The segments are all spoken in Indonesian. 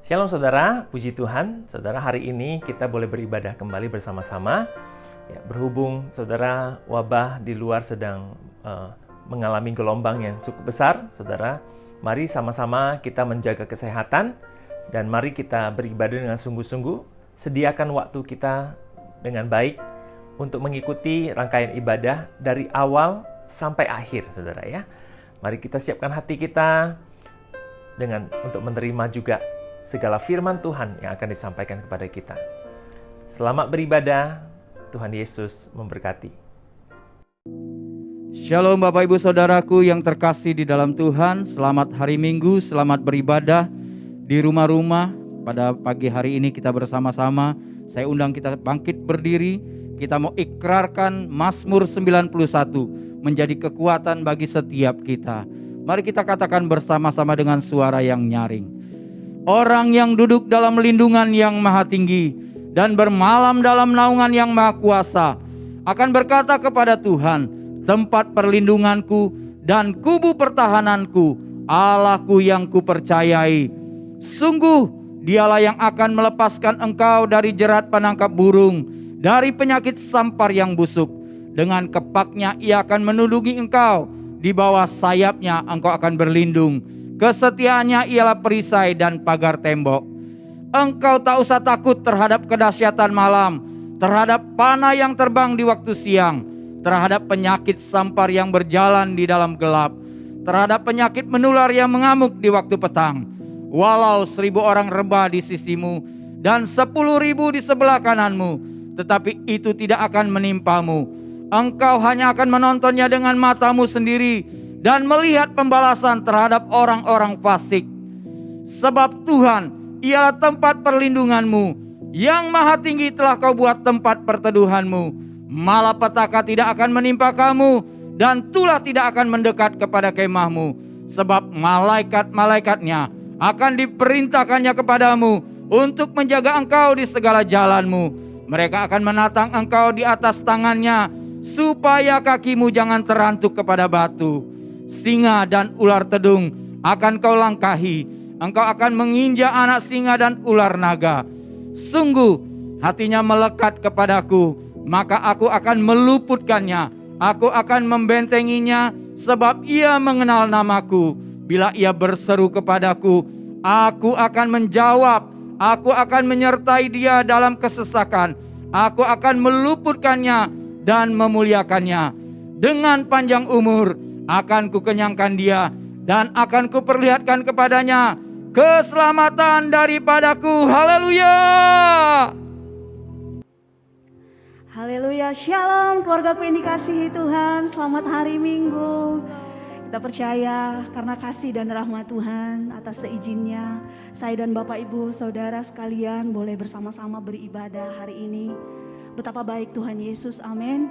Shalom saudara, puji Tuhan. Saudara, hari ini kita boleh beribadah kembali bersama-sama. Ya, berhubung saudara wabah di luar sedang mengalami gelombang yang cukup besar, saudara, mari sama-sama kita menjaga kesehatan dan mari kita beribadah dengan sungguh-sungguh. Sediakan waktu kita dengan baik untuk mengikuti rangkaian ibadah dari awal sampai akhir, saudara ya. Mari kita siapkan hati kita untuk menerima juga segala firman Tuhan yang akan disampaikan kepada kita. Selamat beribadah, Tuhan Yesus memberkati. Shalom Bapak Ibu Saudaraku yang terkasih di dalam Tuhan. Selamat hari Minggu, selamat beribadah di rumah-rumah. Pada pagi hari ini kita bersama-sama, saya undang kita bangkit berdiri. Kita mau ikrarkan Mazmur 91 menjadi kekuatan bagi setiap kita. Mari kita katakan bersama-sama dengan suara yang nyaring. Orang yang duduk dalam lindungan yang maha tinggi dan bermalam dalam naungan yang maha kuasa akan berkata kepada Tuhan, tempat perlindunganku dan kubu pertahananku, Allahku yang kupercayai. Sungguh dialah yang akan melepaskan engkau dari jerat penangkap burung, dari penyakit sampar yang busuk. Dengan kepaknya ia akan menundungi engkau, di bawah sayapnya engkau akan berlindung. Kesetiaannya ialah perisai dan pagar tembok. Engkau tak usah takut terhadap kedahsyatan malam, terhadap panah yang terbang di waktu siang, terhadap penyakit sampar yang berjalan di dalam gelap, terhadap penyakit menular yang mengamuk di waktu petang. Walau 1.000 orang rebah di sisimu dan 10.000 di sebelah kananmu, tetapi itu tidak akan menimpamu. Engkau hanya akan menontonnya dengan matamu sendiri dan melihat pembalasan terhadap orang-orang fasik. Sebab Tuhan ialah tempat perlindunganmu, yang maha tinggi telah kau buat tempat perteduhanmu. Malapetaka tidak akan menimpa kamu, dan tulah tidak akan mendekat kepada kemahmu. Sebab malaikat-malaikatnya akan diperintahkannya kepadamu untuk menjaga engkau di segala jalanmu. Mereka akan menatang engkau di atas tangannya, supaya kakimu jangan terantuk kepada batu. Singa dan ular tedung akan kau langkahi. Engkau akan menginjak anak singa dan ular naga. Sungguh hatinya melekat kepadaku, maka aku akan meluputkannya. Aku akan membentenginya, sebab ia mengenal namaku. Bila ia berseru kepadaku, aku akan menjawab. Aku akan menyertai dia dalam kesesakan. Aku akan meluputkannya dan memuliakannya. Dengan panjang umur akan kukenyangkan dia, dan akan kuperlihatkan kepadanya keselamatan daripadaku. Haleluya. Haleluya, shalom keluargaku yang dikasihi Tuhan. Selamat hari Minggu. Kita percaya karena kasih dan rahmat Tuhan, atas seizinnya saya dan Bapak Ibu Saudara sekalian boleh bersama-sama beribadah hari ini. Betapa baik Tuhan Yesus, amin.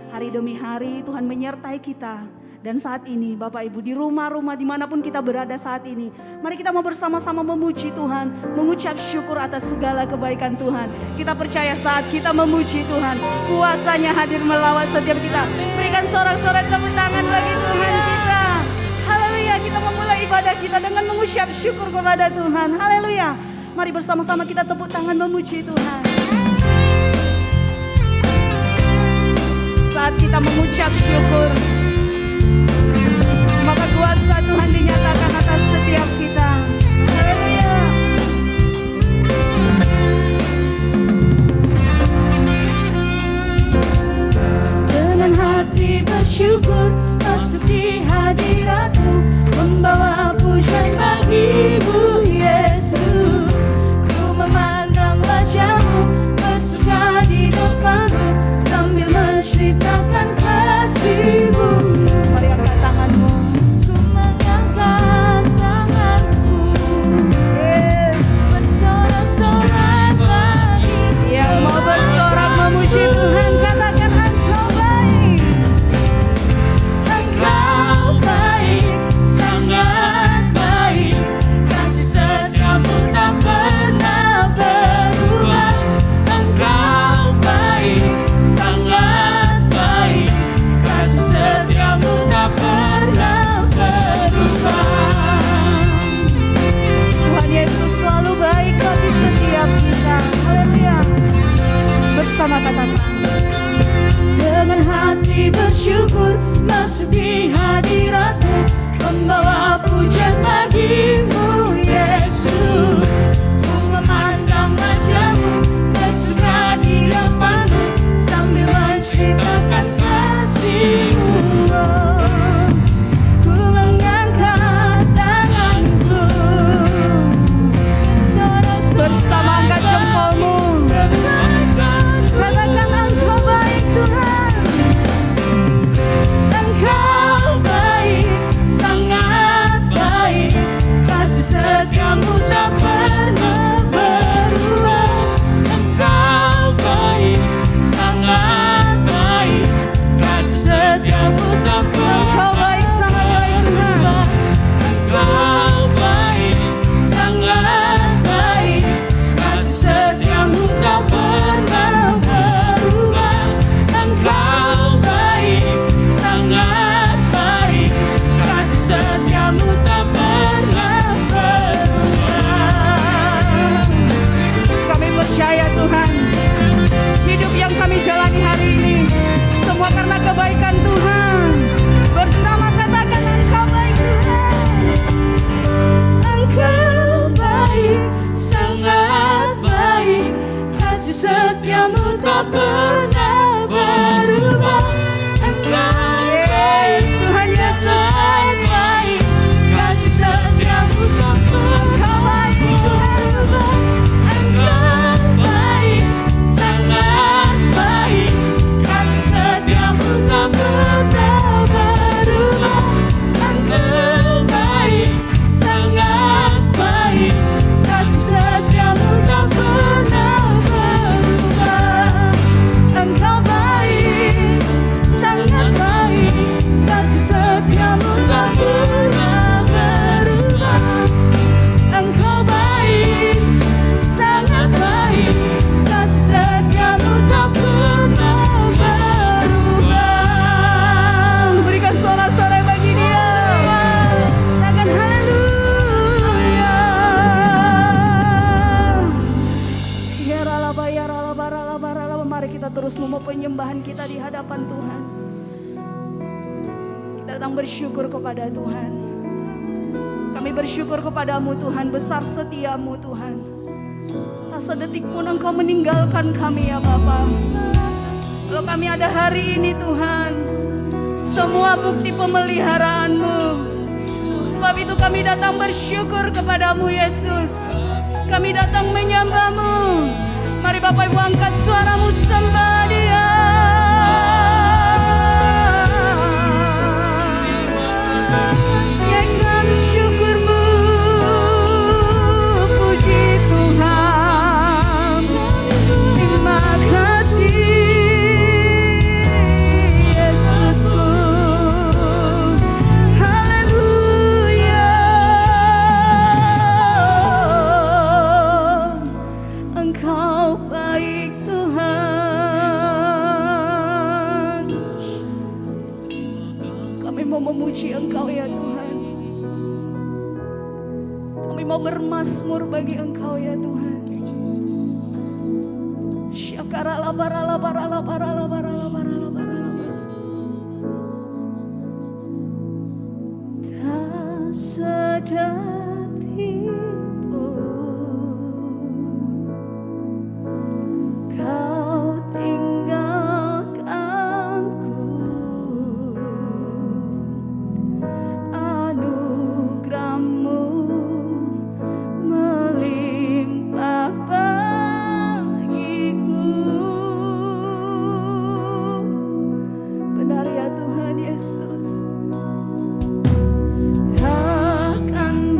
Hari demi hari Tuhan menyertai kita. Dan saat ini Bapak Ibu di rumah-rumah dimanapun kita berada saat ini, mari kita mau bersama-sama memuji Tuhan, mengucap syukur atas segala kebaikan Tuhan. Kita percaya saat kita memuji Tuhan, kuasanya hadir melawat setiap kita. Berikan sorak-sorai tepuk tangan bagi Tuhan kita. Haleluya, kita memulai ibadah kita dengan mengucap syukur kepada Tuhan. Haleluya, mari bersama-sama kita tepuk tangan memuji Tuhan. Saat kita mengucap syukur, maka kuasa Tuhan dinyatakan atas setiap kita. Haleluya. Dengan hati bersyukur masuk di hadirat-Mu, membawa pujian bagi-Mu Yesus. Ku memandang wajah-Mu, bersuka di depan-Mu, sambil menceritakan kasih-Mu. Dengan hati bersyukur masuk di hadirat-Mu, membawa pujian bagi-Mu Yesus. Ku memandang wajah-Mu, bersuka di depan-Mu, sambil menceritakan kasih-Mu. Ku mengangkat tanganku, bersama angkat jempolmu, katakan Engkau baik Tuhan. Engkau baik, sangat baik, kasih setiamu tak pernah berubah. Engkau baik, sangat baik, kasih setiamu tak pernah berubah. Engkau baik, sangat baik, kasih setiamu tak pernah berubah. Engkau baik, sangat baik, kasih setiamu tak pernah berubah. Kami percaya Tuhan, hidup yang kami jalani hari ini semua karena kebaikan Tuhan. Bersama katakan Engkau baik Tuhan. Engkau baik, sangat baik, kasih setiamu tak pernah berubah. Engkau baik, Tuhan Yesus baik, kasih setiamu tak pernah berubah. Engkau baik, sangat baik, kasih setiamu tak pernah berubah. Engkau baik, sangat baik, kasih setiamu tak pernah berubah. Engkau baik, sangat baik, kasih setiamu tak pernah berubah. Engkau baik, sangat baik, kasih setiamu tak pernah berubah. Berikan sorak-sorai bagi Dia. Katakan haleluya. Ya ralaba, ya ralaba, ralaba, ralaba. Mari kita terus membawa penyembahan kita di hadapan Tuhan. Kita datang bersyukur kepada Tuhan. Kami bersyukur kepadamu Tuhan, besar setiamu Tuhan. Tak sedetik pun Engkau meninggalkan kami ya Bapa. Kalau kami ada hari ini Tuhan, semua bukti pemeliharaanmu. Sebab itu kami datang bersyukur kepadamu Yesus. Kami datang menyembahmu. Mari Bapak Ibu angkat suaramu sembah Dia. Nyanyikan syukurmu, puji Tuhan. Terima kasih Yesusku. Haleluya. Engkau baik Tuhan. Kami mau memuji Engkau ya Tuhan. Kami mau bermazmur bagi Engkau ya Tuhan. Syakarala barala barala barala barala barala barala. Tak sedetik pun Kau tinggalkanku. Anugerah-Mu melimpah bagiku. Benar ya Tuhan Yesus. Takkan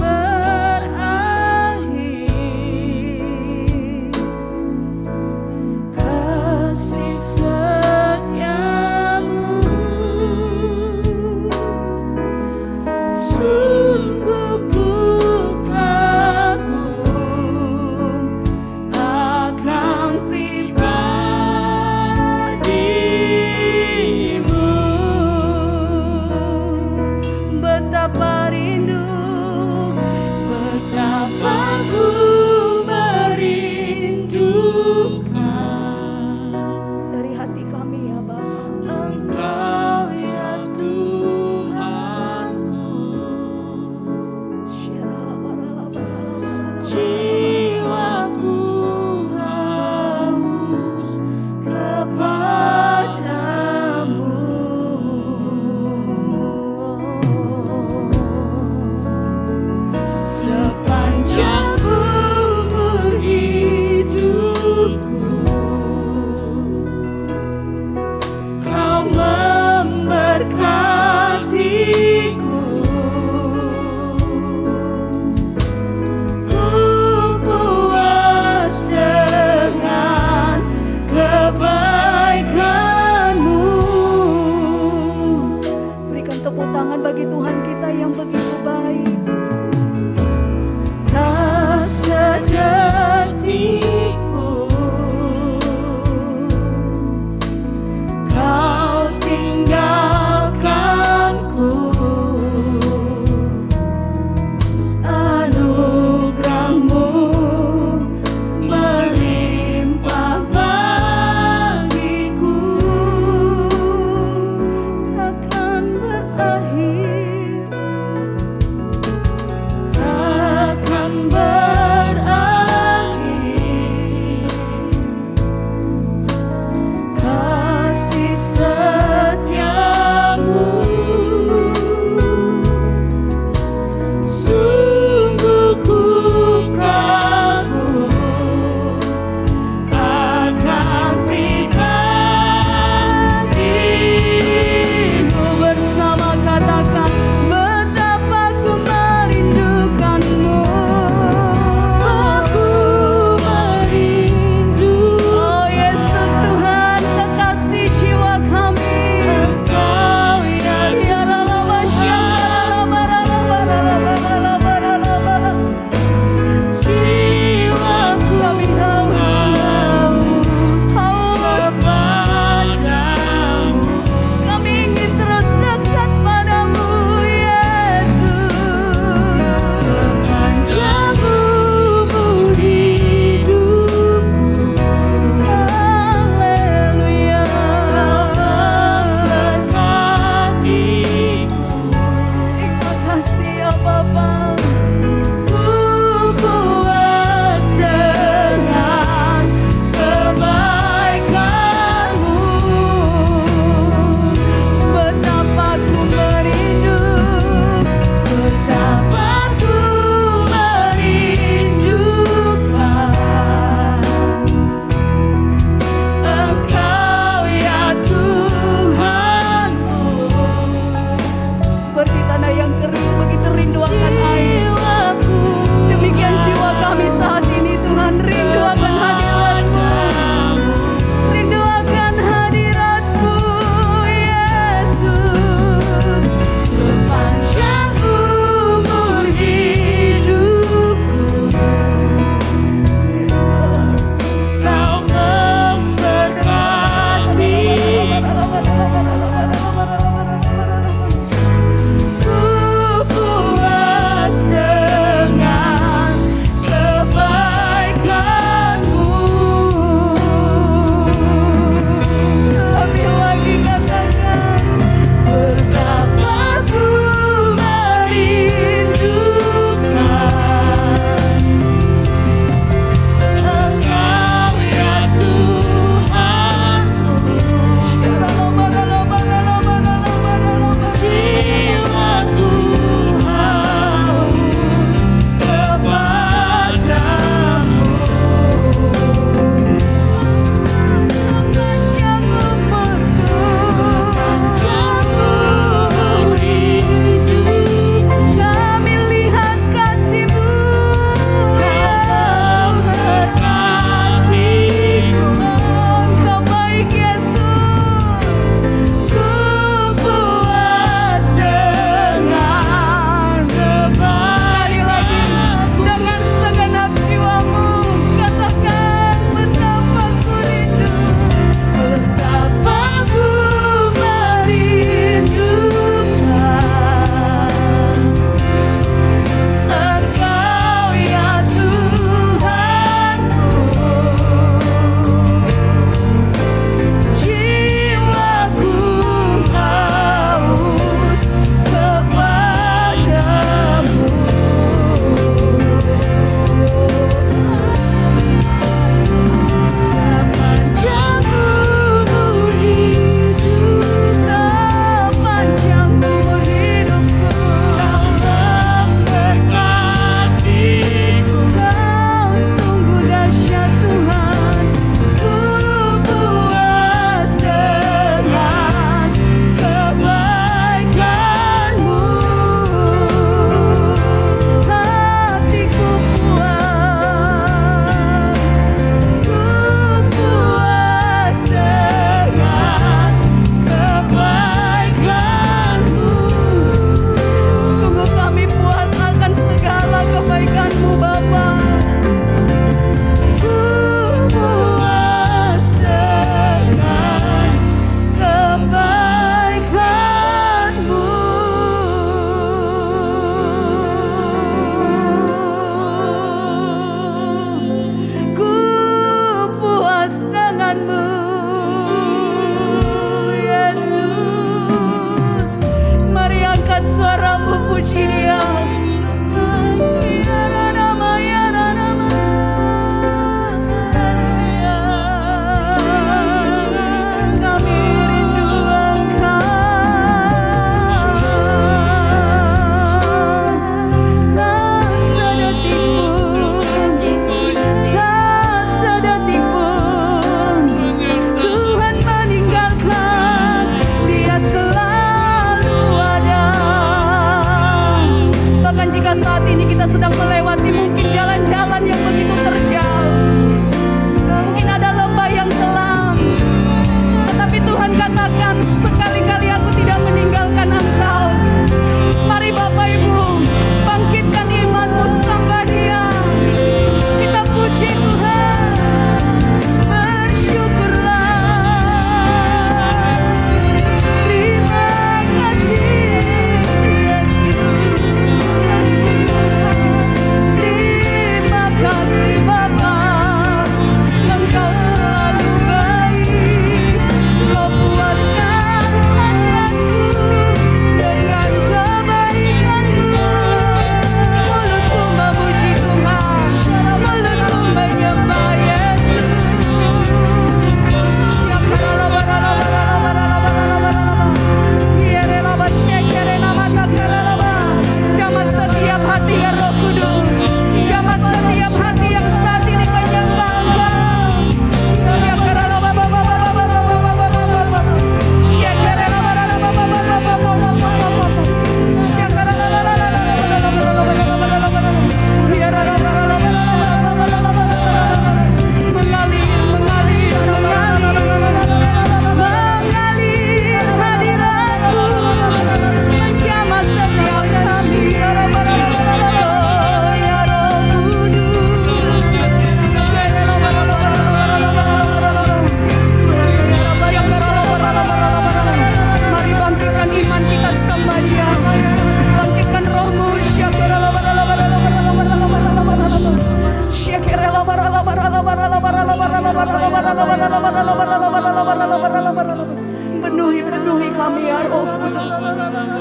Penuhi kami ya Roh Kudus.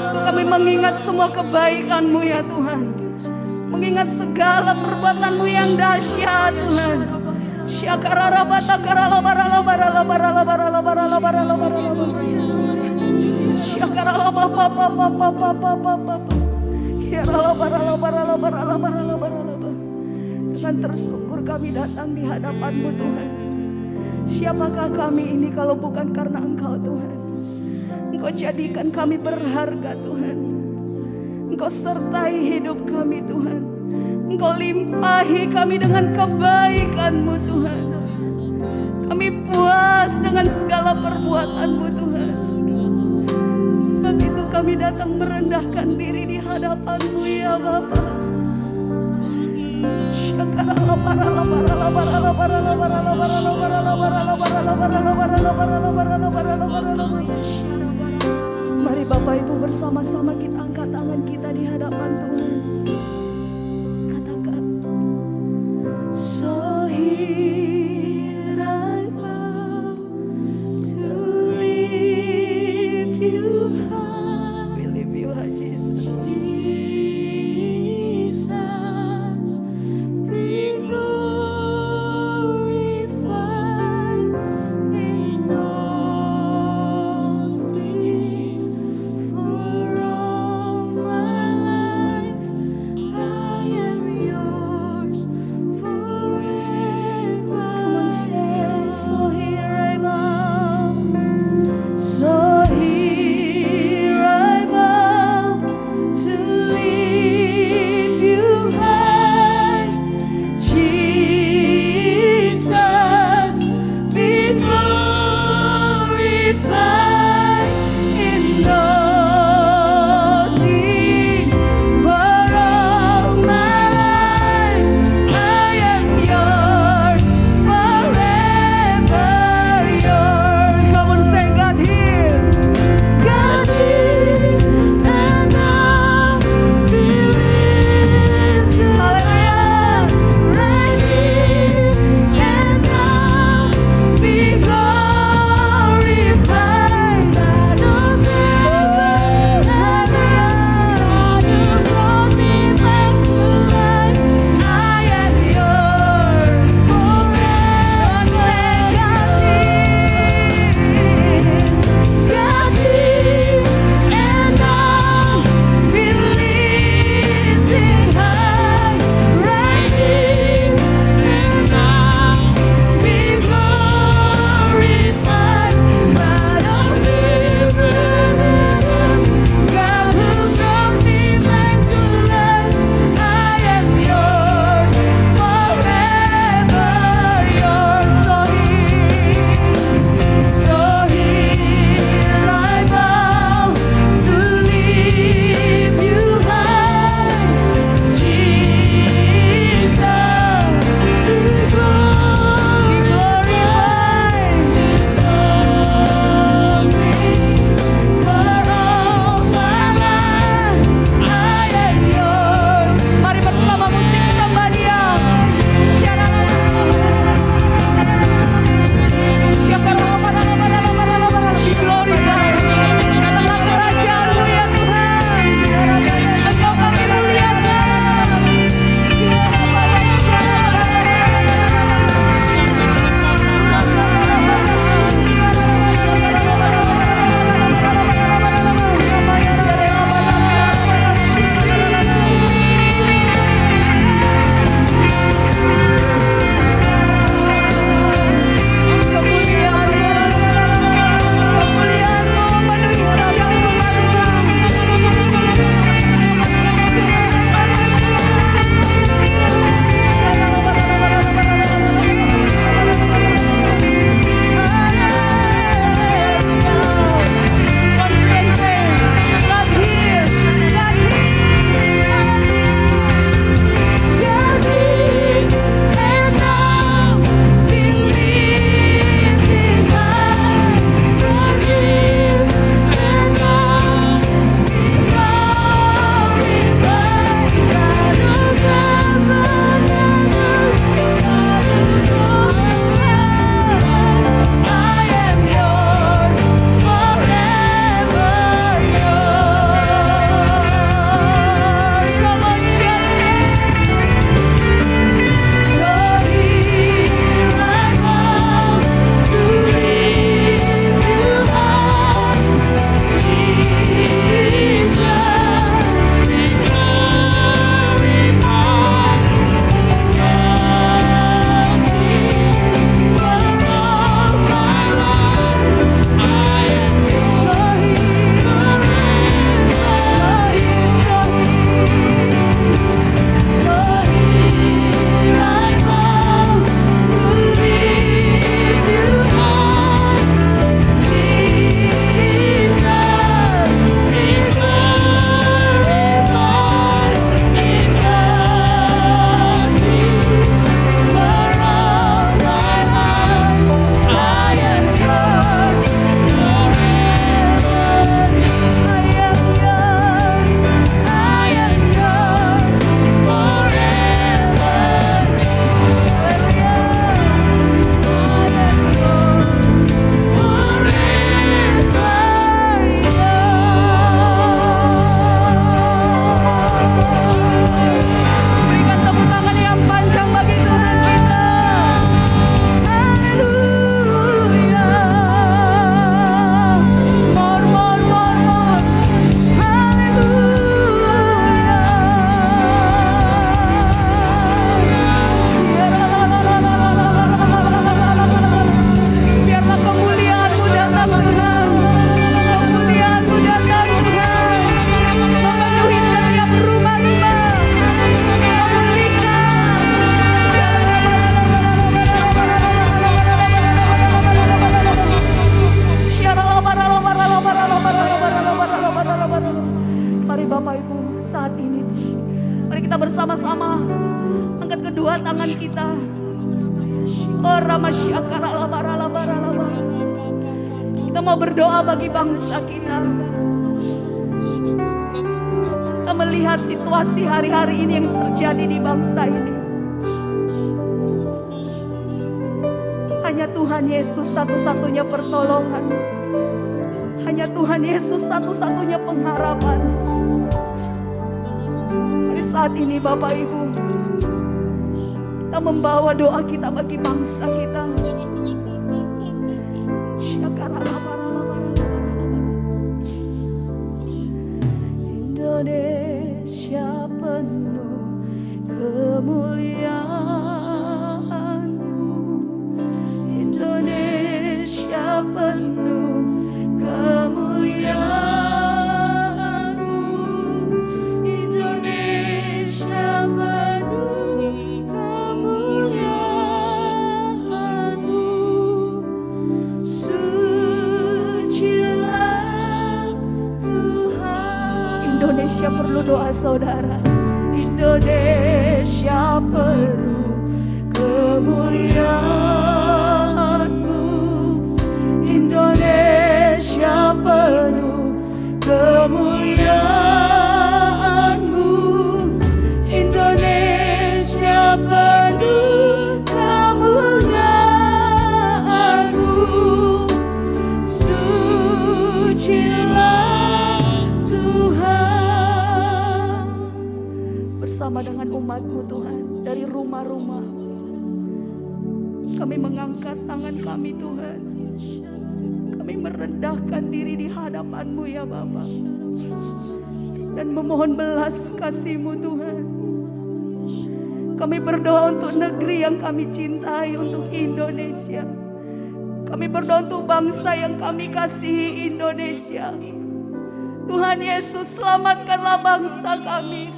Untuk kami mengingat semua kebaikan-Mu ya Tuhan. Mengingat segala perbuatan-Mu yang dahsyat Tuhan. Dengan tersyukur kami datang di hadapan-Mu Tuhan. Siapakah kami ini kalau bukan karena Engkau Tuhan? Engkau jadikan kami berharga Tuhan. Engkau sertai hidup kami Tuhan. Engkau limpahi kami dengan kebaikan-Mu Tuhan. Kami puas dengan segala perbuatan-Mu Tuhan. Sebab itu kami datang merendahkan diri di hadapan-Mu ya Bapa. Mari Bapak Ibu bersama-sama kita angkat tangan kita di hadapan Tuhan. Katakan, so here I bow to lift you high. We lift you high, Jesus. Glorified. ini. Mari kita bersama-sama angkat kedua tangan kita. Oh Ramasyakara labara labara labara. Kita mau berdoa bagi bangsa kita. Kita melihat situasi hari-hari ini yang terjadi di bangsa ini. Hanya Tuhan Yesus satu-satunya pertolongan. Hanya Tuhan Yesus satu-satunya pengharapan. Pada saat ini Bapak Ibu, kita membawa doa kita bagi bangsa kita. Indonesia penuh kemuliaan-Mu. Indonesia penuh kemuliaan-Mu. Indonesia penuh kemuliaan-Mu. Sucilah Tuhan. Indonesia perlu doa saudara. Indonesia perlu kemuliaan-Mu. Indonesia penuh kemuliaan-Mu. Indonesia penuh kemuliaan-Mu. Sucilah Tuhan. Bersama dengan umat-Mu Tuhan, dari rumah-rumah kami mengangkat tangan kami Tuhan. Kami merendahkan diri di hadapan-Mu ya Bapa, dan memohon belas kasih-Mu Tuhan. Kami berdoa untuk negeri yang kami cintai, untuk Indonesia. Kami berdoa untuk bangsa yang kami kasihi, Indonesia. Tuhan Yesus, selamatkanlah bangsa kami.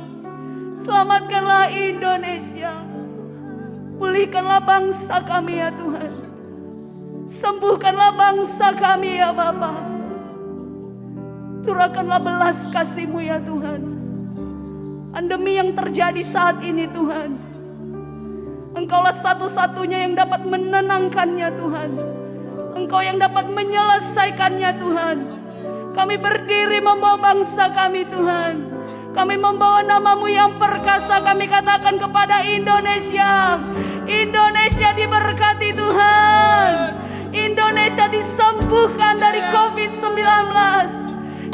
Selamatkanlah Indonesia. Pulihkanlah bangsa kami ya Tuhan. Sembuhkanlah bangsa kami ya Bapa. Curahkanlah belas kasih-Mu ya Tuhan. Pandemi yang terjadi saat ini Tuhan, Engkaulah satu-satunya yang dapat menenangkannya Tuhan. Engkau yang dapat menyelesaikannya Tuhan. Kami berdiri membawa bangsa kami Tuhan. Kami membawa nama-Mu yang perkasa. Kami katakan kepada Indonesia, Indonesia diberkati Tuhan. Indonesia disembuhkan dari COVID-19.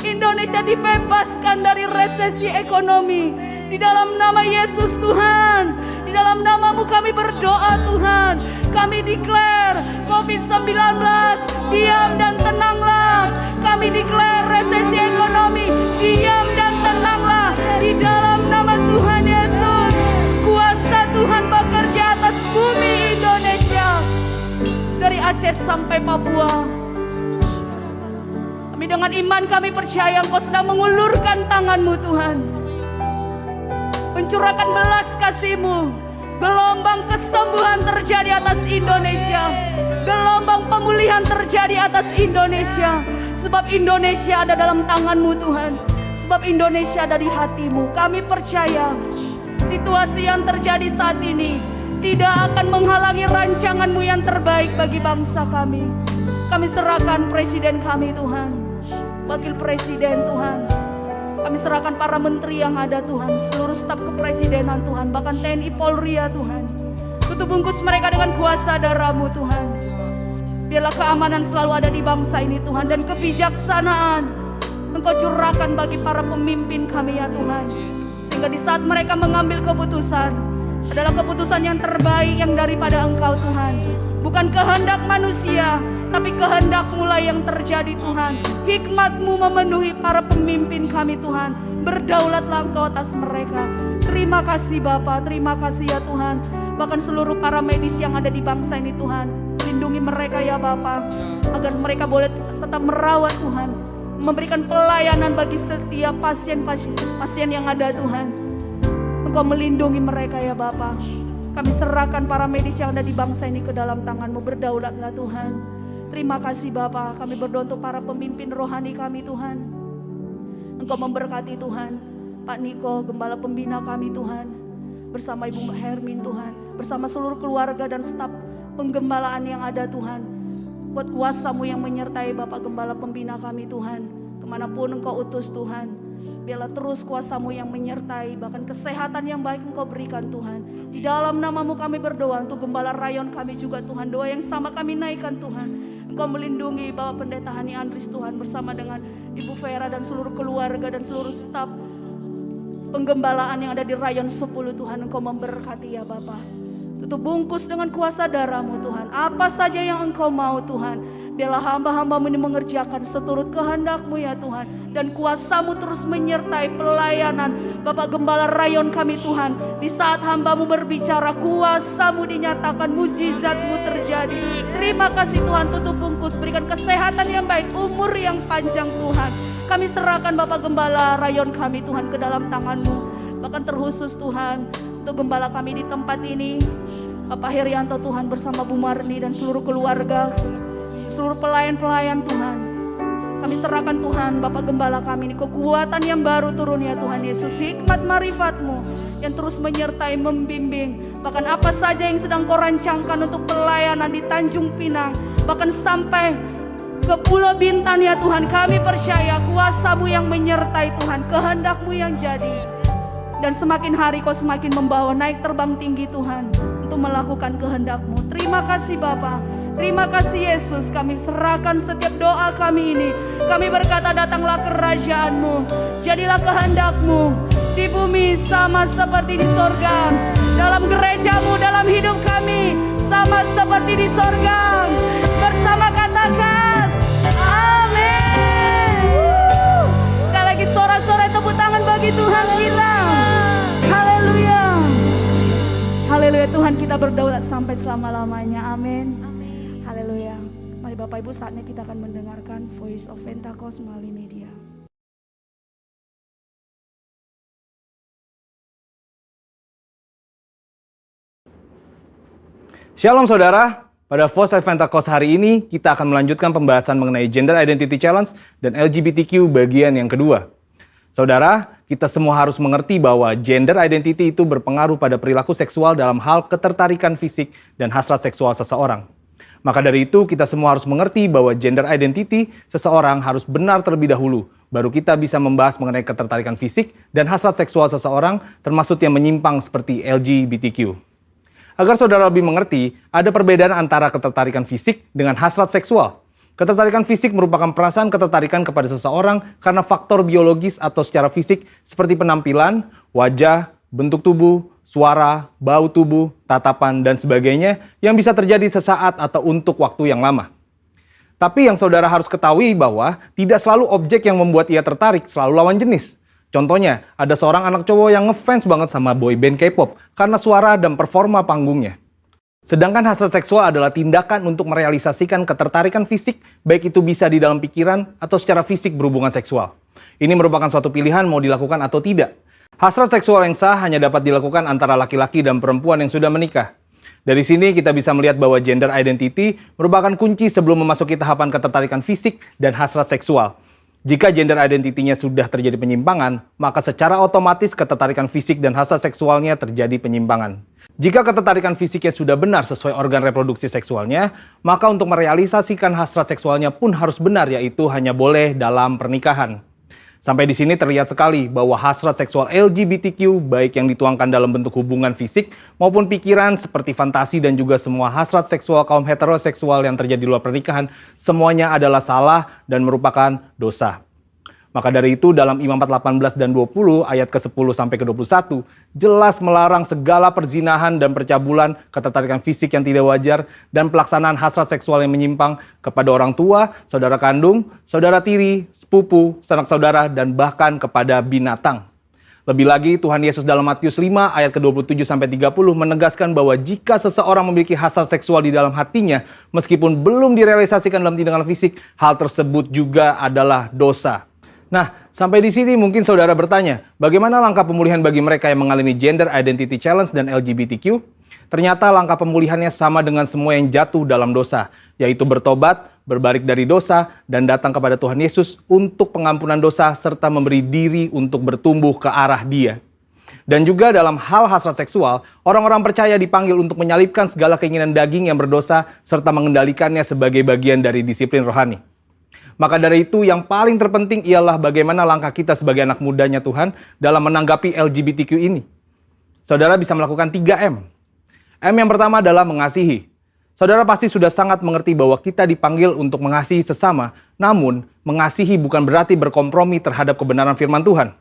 Indonesia dibebaskan dari resesi ekonomi. Di dalam nama Yesus Tuhan, di dalam nama-Mu kami berdoa Tuhan. Kami declare COVID-19 diam dan tenanglah. Kami declare resesi ekonomi diam dan tenanglah. Di dalam nama Tuhan Yesus, kuasa Tuhan bekerja atas bumi Indonesia, dari Aceh sampai Papua. Kami dengan iman kami percaya Engkau sedang mengulurkan tangan-Mu Tuhan, mencurahkan belas kasih-Mu. Gelombang kesembuhan terjadi atas Indonesia. Gelombang pemulihan terjadi atas Indonesia. Sebab Indonesia ada dalam tangan-Mu Tuhan. Sebab Indonesia ada di hati-Mu. Kami percaya situasi yang terjadi saat ini tidak akan menghalangi rancangan-Mu yang terbaik bagi bangsa kami. Kami serahkan presiden kami Tuhan, wakil presiden Tuhan. Kami serahkan para menteri yang ada Tuhan, seluruh staf kepresidenan Tuhan, bahkan TNI Polri ya Tuhan. Tutup bungkus mereka dengan kuasa darah-Mu Tuhan. Biarlah keamanan selalu ada di bangsa ini Tuhan, dan kebijaksanaan Engkau curahkan bagi para pemimpin kami ya Tuhan. Sehingga di saat mereka mengambil keputusan adalah keputusan yang terbaik yang daripada Engkau Tuhan. Bukan kehendak manusia, tapi kehendak-Mu lah yang terjadi Tuhan. Hikmat-Mu memenuhi para pemimpin kami Tuhan. Berdaulatlah Engkau atas mereka. Terima kasih Bapa, terima kasih ya Tuhan. Bahkan seluruh para medis yang ada di bangsa ini Tuhan, lindungi mereka ya Bapa, agar mereka boleh tetap merawat Tuhan, memberikan pelayanan bagi setiap pasien yang ada Tuhan. Engkau melindungi mereka ya Bapa. Kami serahkan para medis yang ada di bangsa ini ke dalam tangan-Mu. Berdaulatlah Tuhan. Terima kasih Bapa. Kami berdoa untuk para pemimpin rohani kami Tuhan. Engkau memberkati Tuhan. Pak Niko, Gembala Pembina kami Tuhan, bersama Ibu Hermin Tuhan, bersama seluruh keluarga dan staf penggembalaan yang ada Tuhan. Buat kuasa-Mu yang menyertai Bapak Gembala Pembina kami Tuhan, kemanapun Engkau utus Tuhan. Biarlah terus kuasa-Mu yang menyertai, bahkan kesehatan yang baik Engkau berikan Tuhan. Di dalam nama-Mu kami berdoa untuk Gembala Rayon kami juga Tuhan. Doa yang sama kami naikkan Tuhan. Engkau melindungi Bapak Pendeta Hani Andris Tuhan, bersama dengan Ibu Vera dan seluruh keluarga dan seluruh staf penggembalaan yang ada di Rayon 10 Tuhan. Engkau memberkati ya Bapak. Tutup bungkus dengan kuasa darah-Mu Tuhan. Apa saja yang Engkau mau Tuhan, biarlah hamba-hamba-Mu ini mengerjakan seturut kehendak-Mu ya Tuhan. Dan kuasa-Mu terus menyertai pelayanan Bapak Gembala Rayon kami Tuhan. Di saat hamba-Mu berbicara, kuasa-Mu dinyatakan, mujizat-Mu terjadi. Terima kasih Tuhan, tutup bungkus, berikan kesehatan yang baik, umur yang panjang Tuhan. Kami serahkan Bapak Gembala Rayon kami Tuhan ke dalam tangan-Mu. Bahkan terkhusus Tuhan, untuk gembala kami di tempat ini, Bapak Herianto Tuhan bersama Bu Marni dan seluruh keluarga, seluruh pelayan-pelayan Tuhan. Kami serahkan Tuhan Bapak Gembala kami ini, kekuatan yang baru turun ya Tuhan Yesus. Hikmat marifat-Mu yang terus menyertai, membimbing. Bahkan apa saja yang sedang Kau rancangkan untuk pelayanan di Tanjung Pinang, bahkan sampai ke Pulau Bintan ya Tuhan. Kami percaya kuasa-Mu yang menyertai Tuhan, kehendak-Mu yang jadi. Dan semakin hari Kau semakin membawa naik terbang tinggi Tuhan, untuk melakukan kehendak-Mu. Terima kasih Bapa, terima kasih Yesus. Kami serahkan setiap doa kami ini. Kami berkata, datanglah kerajaan-Mu, jadilah kehendak-Mu di bumi sama seperti di sorga. Dalam gereja-Mu, dalam hidup kami, sama seperti di sorga. Bersama katakan amin. Sekali lagi sorak-sorai tepuk tangan bagi Tuhan kita. Haleluya. Haleluya, Tuhan kita berdaulat sampai selama-lamanya. Amin. Haleluya. Mari Bapak Ibu, saatnya kita akan mendengarkan Voice of Pentecost melalui media. Shalom saudara, pada Voice of Pentecost hari ini kita akan melanjutkan pembahasan mengenai Gender Identity Challenge dan LGBTQ bagian yang kedua. Saudara, kita semua harus mengerti bahwa gender identity itu berpengaruh pada perilaku seksual dalam hal ketertarikan fisik dan hasrat seksual seseorang. Maka dari itu kita semua harus mengerti bahwa gender identity seseorang harus benar terlebih dahulu, baru kita bisa membahas mengenai ketertarikan fisik dan hasrat seksual seseorang, termasuk yang menyimpang seperti LGBTQ. Agar saudara lebih mengerti, ada perbedaan antara ketertarikan fisik dengan hasrat seksual. Ketertarikan fisik merupakan perasaan ketertarikan kepada seseorang karena faktor biologis atau secara fisik seperti penampilan, wajah, bentuk tubuh, suara, bau tubuh, tatapan, dan sebagainya yang bisa terjadi sesaat atau untuk waktu yang lama. Tapi yang saudara harus ketahui bahwa tidak selalu objek yang membuat ia tertarik selalu lawan jenis. Contohnya, ada seorang anak cowok yang ngefans banget sama boyband K-pop karena suara dan performa panggungnya. Sedangkan hasrat seksual adalah tindakan untuk merealisasikan ketertarikan fisik, baik itu bisa di dalam pikiran atau secara fisik berhubungan seksual. Ini merupakan suatu pilihan mau dilakukan atau tidak. Hasrat seksual yang sah hanya dapat dilakukan antara laki-laki dan perempuan yang sudah menikah. Dari sini kita bisa melihat bahwa gender identity merupakan kunci sebelum memasuki tahapan ketertarikan fisik dan hasrat seksual. Jika gender identity-nya sudah terjadi penyimpangan, maka secara otomatis ketertarikan fisik dan hasrat seksualnya terjadi penyimpangan. Jika ketertarikan fisiknya sudah benar sesuai organ reproduksi seksualnya, maka untuk merealisasikan hasrat seksualnya pun harus benar, yaitu hanya boleh dalam pernikahan. Sampai di sini terlihat sekali bahwa hasrat seksual LGBTQ, baik yang dituangkan dalam bentuk hubungan fisik maupun pikiran seperti fantasi dan juga semua hasrat seksual kaum heteroseksual yang terjadi di luar pernikahan, semuanya adalah salah dan merupakan dosa. Maka dari itu dalam Imamat 18 dan 20 ayat ke-10 sampai ke-21 jelas melarang segala perzinahan dan percabulan, ketertarikan fisik yang tidak wajar, dan pelaksanaan hasrat seksual yang menyimpang kepada orang tua, saudara kandung, saudara tiri, sepupu, sanak saudara, dan bahkan kepada binatang. Lebih lagi, Tuhan Yesus dalam Matius 5 ayat ke-27 sampai 30 menegaskan bahwa jika seseorang memiliki hasrat seksual di dalam hatinya, meskipun belum direalisasikan dalam tindakan fisik, hal tersebut juga adalah dosa. Nah, sampai di sini mungkin saudara bertanya, bagaimana langkah pemulihan bagi mereka yang mengalami Gender Identity Challenge dan LGBTQ? Ternyata langkah pemulihannya sama dengan semua yang jatuh dalam dosa, yaitu bertobat, berbalik dari dosa, dan datang kepada Tuhan Yesus untuk pengampunan dosa serta memberi diri untuk bertumbuh ke arah Dia. Dan juga dalam hal hasrat seksual, orang-orang percaya dipanggil untuk menyalipkan segala keinginan daging yang berdosa serta mengendalikannya sebagai bagian dari disiplin rohani. Maka dari itu yang paling terpenting ialah bagaimana langkah kita sebagai anak mudanya Tuhan dalam menanggapi LGBTQ ini. Saudara bisa melakukan 3M. M yang pertama adalah mengasihi. Saudara pasti sudah sangat mengerti bahwa kita dipanggil untuk mengasihi sesama, namun mengasihi bukan berarti berkompromi terhadap kebenaran firman Tuhan.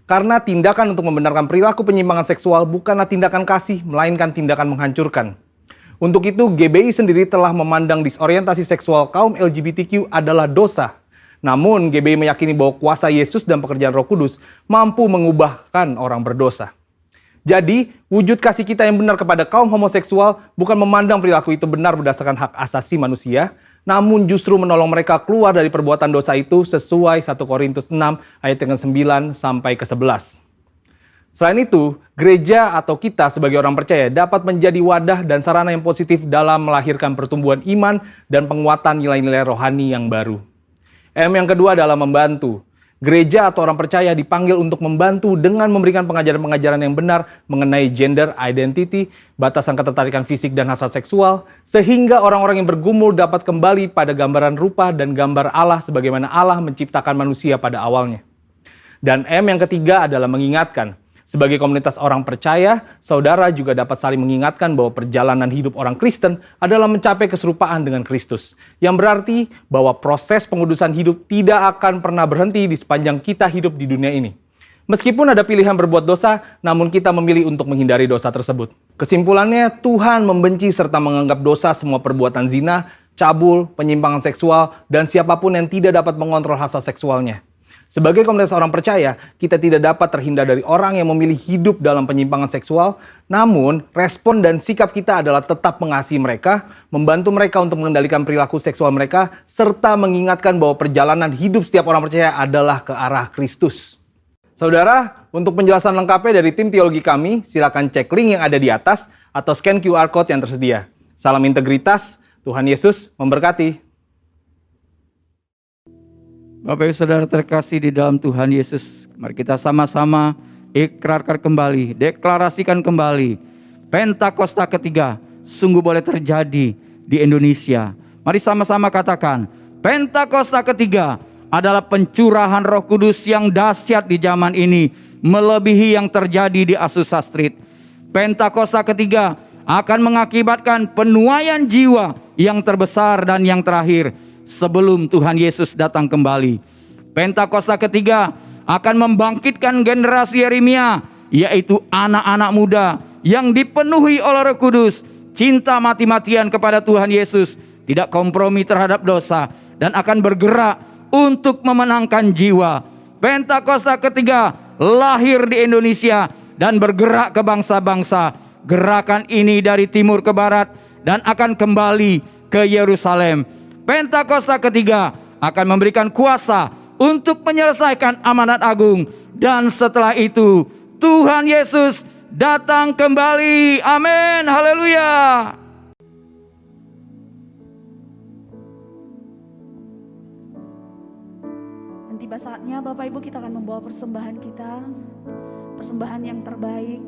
Karena tindakan untuk membenarkan perilaku penyimpangan seksual bukanlah tindakan kasih, melainkan tindakan menghancurkan. Untuk itu, GBI sendiri telah memandang disorientasi seksual kaum LGBTQ adalah dosa. Namun, GBI meyakini bahwa kuasa Yesus dan pekerjaan Roh Kudus mampu mengubahkan orang berdosa. Jadi, wujud kasih kita yang benar kepada kaum homoseksual bukan memandang perilaku itu benar berdasarkan hak asasi manusia, namun justru menolong mereka keluar dari perbuatan dosa itu sesuai 1 Korintus 6 ayat yang 9 sampai ke 11. Selain itu, gereja atau kita sebagai orang percaya dapat menjadi wadah dan sarana yang positif dalam melahirkan pertumbuhan iman dan penguatan nilai-nilai rohani yang baru. M yang kedua adalah membantu. Gereja atau orang percaya dipanggil untuk membantu dengan memberikan pengajaran-pengajaran yang benar mengenai gender identity, batasan ketertarikan fisik dan hasrat seksual, sehingga orang-orang yang bergumul dapat kembali pada gambaran rupa dan gambar Allah sebagaimana Allah menciptakan manusia pada awalnya. Dan M yang ketiga adalah mengingatkan. Sebagai komunitas orang percaya, saudara juga dapat saling mengingatkan bahwa perjalanan hidup orang Kristen adalah mencapai keserupaan dengan Kristus. Yang berarti bahwa proses pengudusan hidup tidak akan pernah berhenti di sepanjang kita hidup di dunia ini. Meskipun ada pilihan berbuat dosa, namun kita memilih untuk menghindari dosa tersebut. Kesimpulannya, Tuhan membenci serta menganggap dosa semua perbuatan zina, cabul, penyimpangan seksual, dan siapapun yang tidak dapat mengontrol hasrat seksualnya. Sebagai komunitas orang percaya, kita tidak dapat terhindar dari orang yang memilih hidup dalam penyimpangan seksual, namun respon dan sikap kita adalah tetap mengasihi mereka, membantu mereka untuk mengendalikan perilaku seksual mereka, serta mengingatkan bahwa perjalanan hidup setiap orang percaya adalah ke arah Kristus. Saudara, untuk penjelasan lengkapnya dari tim teologi kami, silakan cek link yang ada di atas atau scan QR Code yang tersedia. Salam integritas, Tuhan Yesus memberkati. Bapak Ibu Saudara terkasih di dalam Tuhan Yesus, mari kita sama-sama ikrarkan kembali, deklarasikan kembali. Pentakosta ketiga sungguh boleh terjadi di Indonesia. Mari sama-sama katakan, Pentakosta ketiga adalah pencurahan Roh Kudus yang dahsyat di zaman ini, melebihi yang terjadi di Azusa Street. Pentakosta ketiga akan mengakibatkan penuaian jiwa yang terbesar dan yang terakhir sebelum Tuhan Yesus datang kembali. Pentakosta ketiga akan membangkitkan generasi Yeremia, yaitu anak-anak muda yang dipenuhi oleh Roh Kudus, cinta mati-matian kepada Tuhan Yesus, tidak kompromi terhadap dosa, dan akan bergerak untuk memenangkan jiwa. Pentakosta ketiga lahir di Indonesia dan bergerak ke bangsa-bangsa. Gerakan ini dari timur ke barat dan akan kembali ke Yerusalem. Pentakosta ketiga akan memberikan kuasa untuk menyelesaikan amanat agung. Dan setelah itu Tuhan Yesus datang kembali. Amin. Haleluya. Dan tiba saatnya Bapak Ibu kita akan membawa persembahan kita. Persembahan yang terbaik.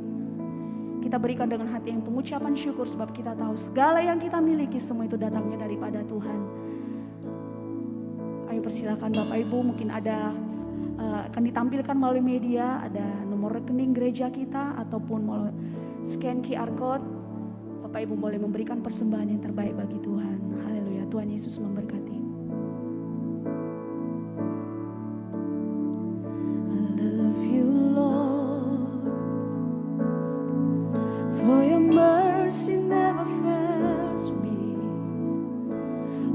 Kita berikan dengan hati yang pengucapan syukur sebab kita tahu segala yang kita miliki semua itu datangnya daripada Tuhan. Kami persilakan Bapak Ibu, mungkin ada akan ditampilkan melalui media, ada nomor rekening gereja kita ataupun melalui scan QR Code. Bapak Ibu boleh memberikan persembahan yang terbaik bagi Tuhan. Haleluya, Tuhan Yesus memberkati. I love you Lord, for your mercy never fails me.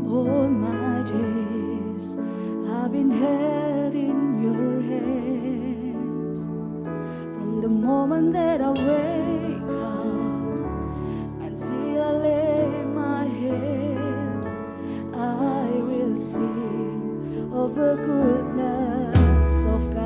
All my days I've been held in your hands. From the moment that I wake up until I lay my head, I will sing of the goodness of God.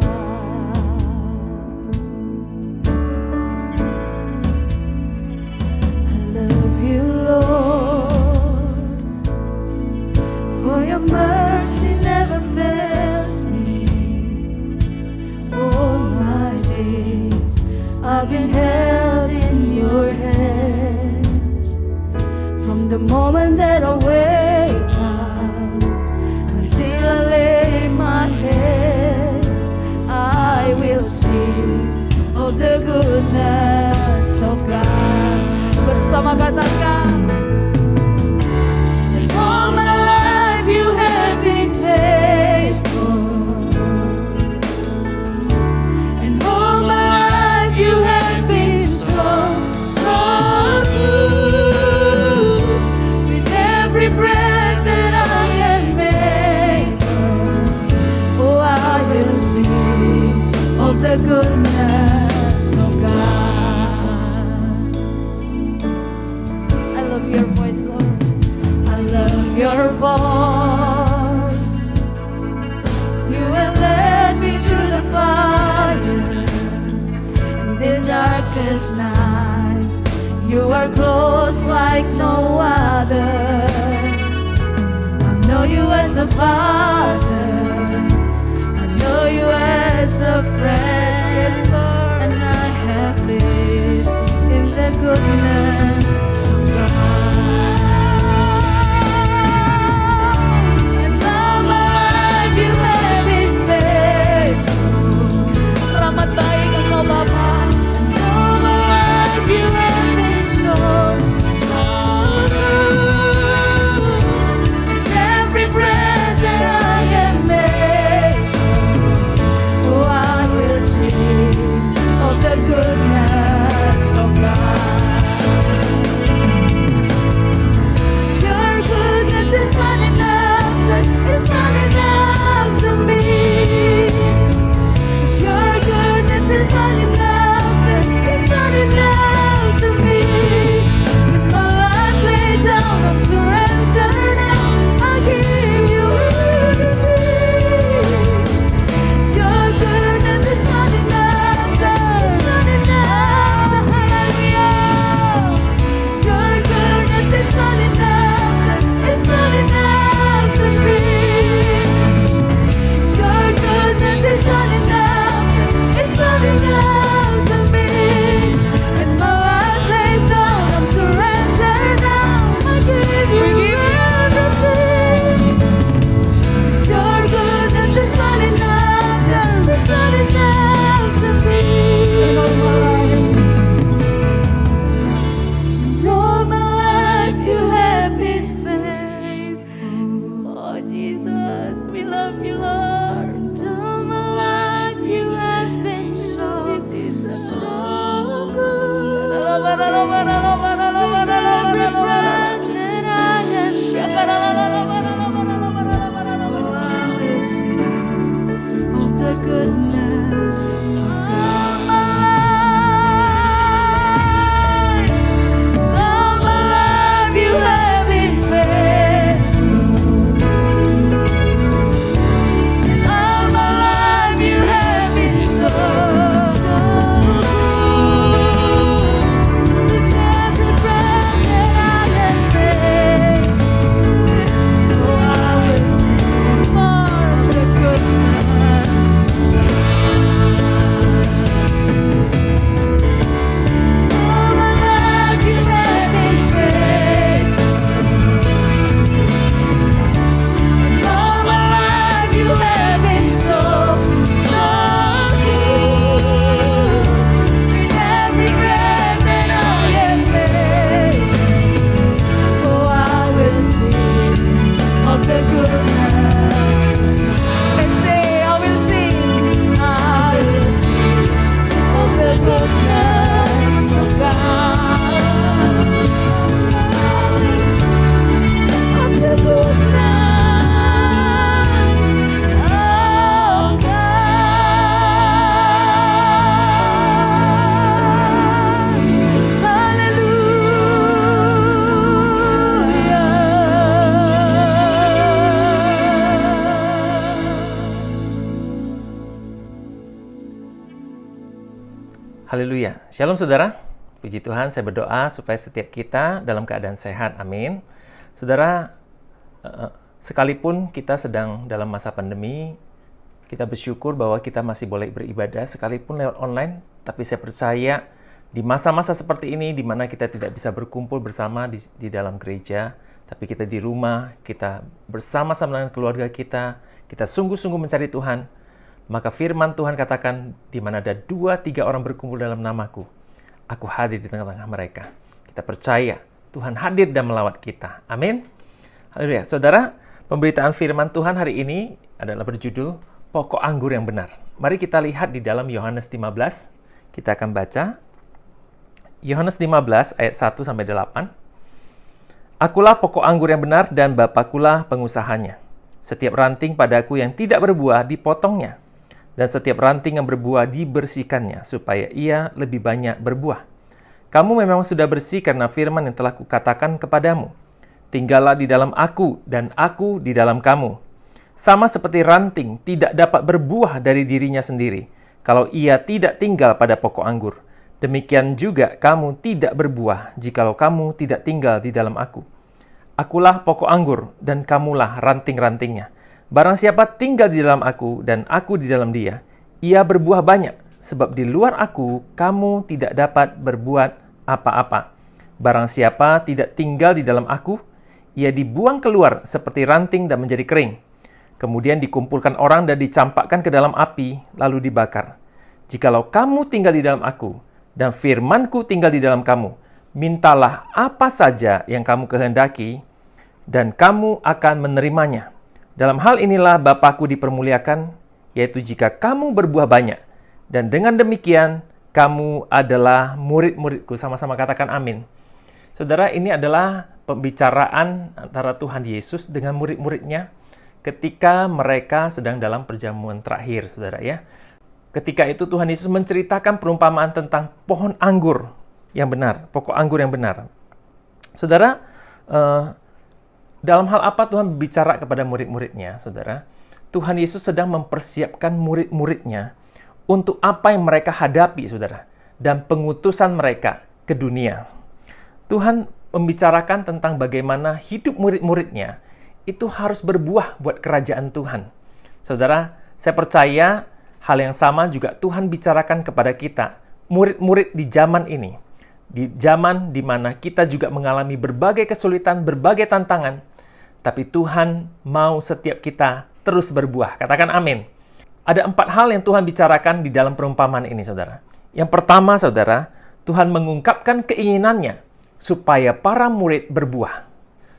goodness of God. I love your voice, Lord. I love your voice. You will lead me through the fire and the darkest night. You are close like no other. I know you as a father. I know you as a friend. And I have lived in the goodness of God. And all my life you have been faithful. Rahmat baik Engkau Bapa. And all my life you have been so good. Every breath that I am made, oh, I will sing of the goodness of God. Your goodness is running after, it's running after me. Your goodness is running after, it's running after me. With my life laid down, I'm surrendered now. I give you everything. Your goodness is running after, hallelujah. Your goodness is running after, it's running after me. Your goodness is running after, it's running after me. With my life laid down, I'm surrendered now. I give you everything. Your goodness is running after, it's running after me. All my life you have been faithful. Oh Jesus, we love you, Lord. And all my life you have been so good. Every breath that I have of the goodness of my life. All my life you have been faithful. All my life you have been so good. With every breath that I have made, oh, I will sing more of the goodness. All my life you have been faithful. All my life you have been so good. With every breath that I have made, oh, I will sing of the goodness. Let's say, I will sing of the goodness of God. Of the goodness of God. Haleluya. Shalom saudara. Puji Tuhan, saya berdoa supaya setiap kita dalam keadaan sehat. Amin. Saudara, sekalipun kita sedang dalam masa pandemi, kita bersyukur bahwa kita masih boleh beribadah sekalipun lewat online. Tapi saya percaya di masa-masa seperti ini, di mana kita tidak bisa berkumpul bersama di dalam gereja, tapi kita di rumah, kita bersama-sama dengan keluarga kita sungguh-sungguh mencari Tuhan. Maka firman Tuhan katakan, di mana ada 2-3 orang berkumpul dalam namaku, aku hadir di tengah-tengah mereka. Kita percaya Tuhan hadir dan melawat kita. Amin. Haleluya. Saudara, pemberitaan firman Tuhan hari ini adalah berjudul Pokok Anggur yang Benar. Mari kita lihat di dalam Yohanes 15. Kita akan baca Yohanes 15 ayat 1-8. Akulah pokok anggur yang benar dan Bapakulah pengusahanya. Setiap ranting padaku yang tidak berbuah dipotongnya, dan setiap ranting yang berbuah dibersihkannya, supaya ia lebih banyak berbuah. Kamu memang sudah bersih karena firman yang telah kukatakan kepadamu. Tinggallah di dalam aku, dan aku di dalam kamu. Sama seperti ranting tidak dapat berbuah dari dirinya sendiri, kalau ia tidak tinggal pada pokok anggur. Demikian juga kamu tidak berbuah, jikalau kamu tidak tinggal di dalam aku. Akulah pokok anggur, dan kamulah ranting-rantingnya. Barang siapa tinggal di dalam aku, dan aku di dalam dia, ia berbuah banyak, sebab di luar aku, kamu tidak dapat berbuat apa-apa. Barang siapa tidak tinggal di dalam aku, ia dibuang keluar seperti ranting dan menjadi kering. Kemudian dikumpulkan orang dan dicampakkan ke dalam api, lalu dibakar. Jikalau kamu tinggal di dalam aku, dan firmanku tinggal di dalam kamu, mintalah apa saja yang kamu kehendaki, dan kamu akan menerimanya. Dalam hal inilah Bapa-Ku dipermuliakan, yaitu jika kamu berbuah banyak, dan dengan demikian kamu adalah murid-murid-Ku. Sama-sama katakan amin. Saudara, ini adalah pembicaraan antara Tuhan Yesus dengan murid-muridnya ketika mereka sedang dalam perjamuan terakhir, saudara ya. Ketika itu Tuhan Yesus menceritakan perumpamaan tentang pohon anggur yang benar, pokok anggur yang benar. Saudara, dalam hal apa Tuhan berbicara kepada murid-muridnya, saudara? Tuhan Yesus sedang mempersiapkan murid-muridnya untuk apa yang mereka hadapi, saudara, dan pengutusan mereka ke dunia. Tuhan membicarakan tentang bagaimana hidup murid-muridnya itu harus berbuah buat kerajaan Tuhan. Saudara, saya percaya hal yang sama juga Tuhan bicarakan kepada kita, murid-murid di zaman ini. Di zaman di mana kita juga mengalami berbagai kesulitan, berbagai tantangan, tapi Tuhan mau setiap kita terus berbuah. Katakan amin. Ada 4 hal yang Tuhan bicarakan di dalam perumpamaan ini, saudara. Yang pertama, saudara, Tuhan mengungkapkan keinginannya supaya para murid berbuah.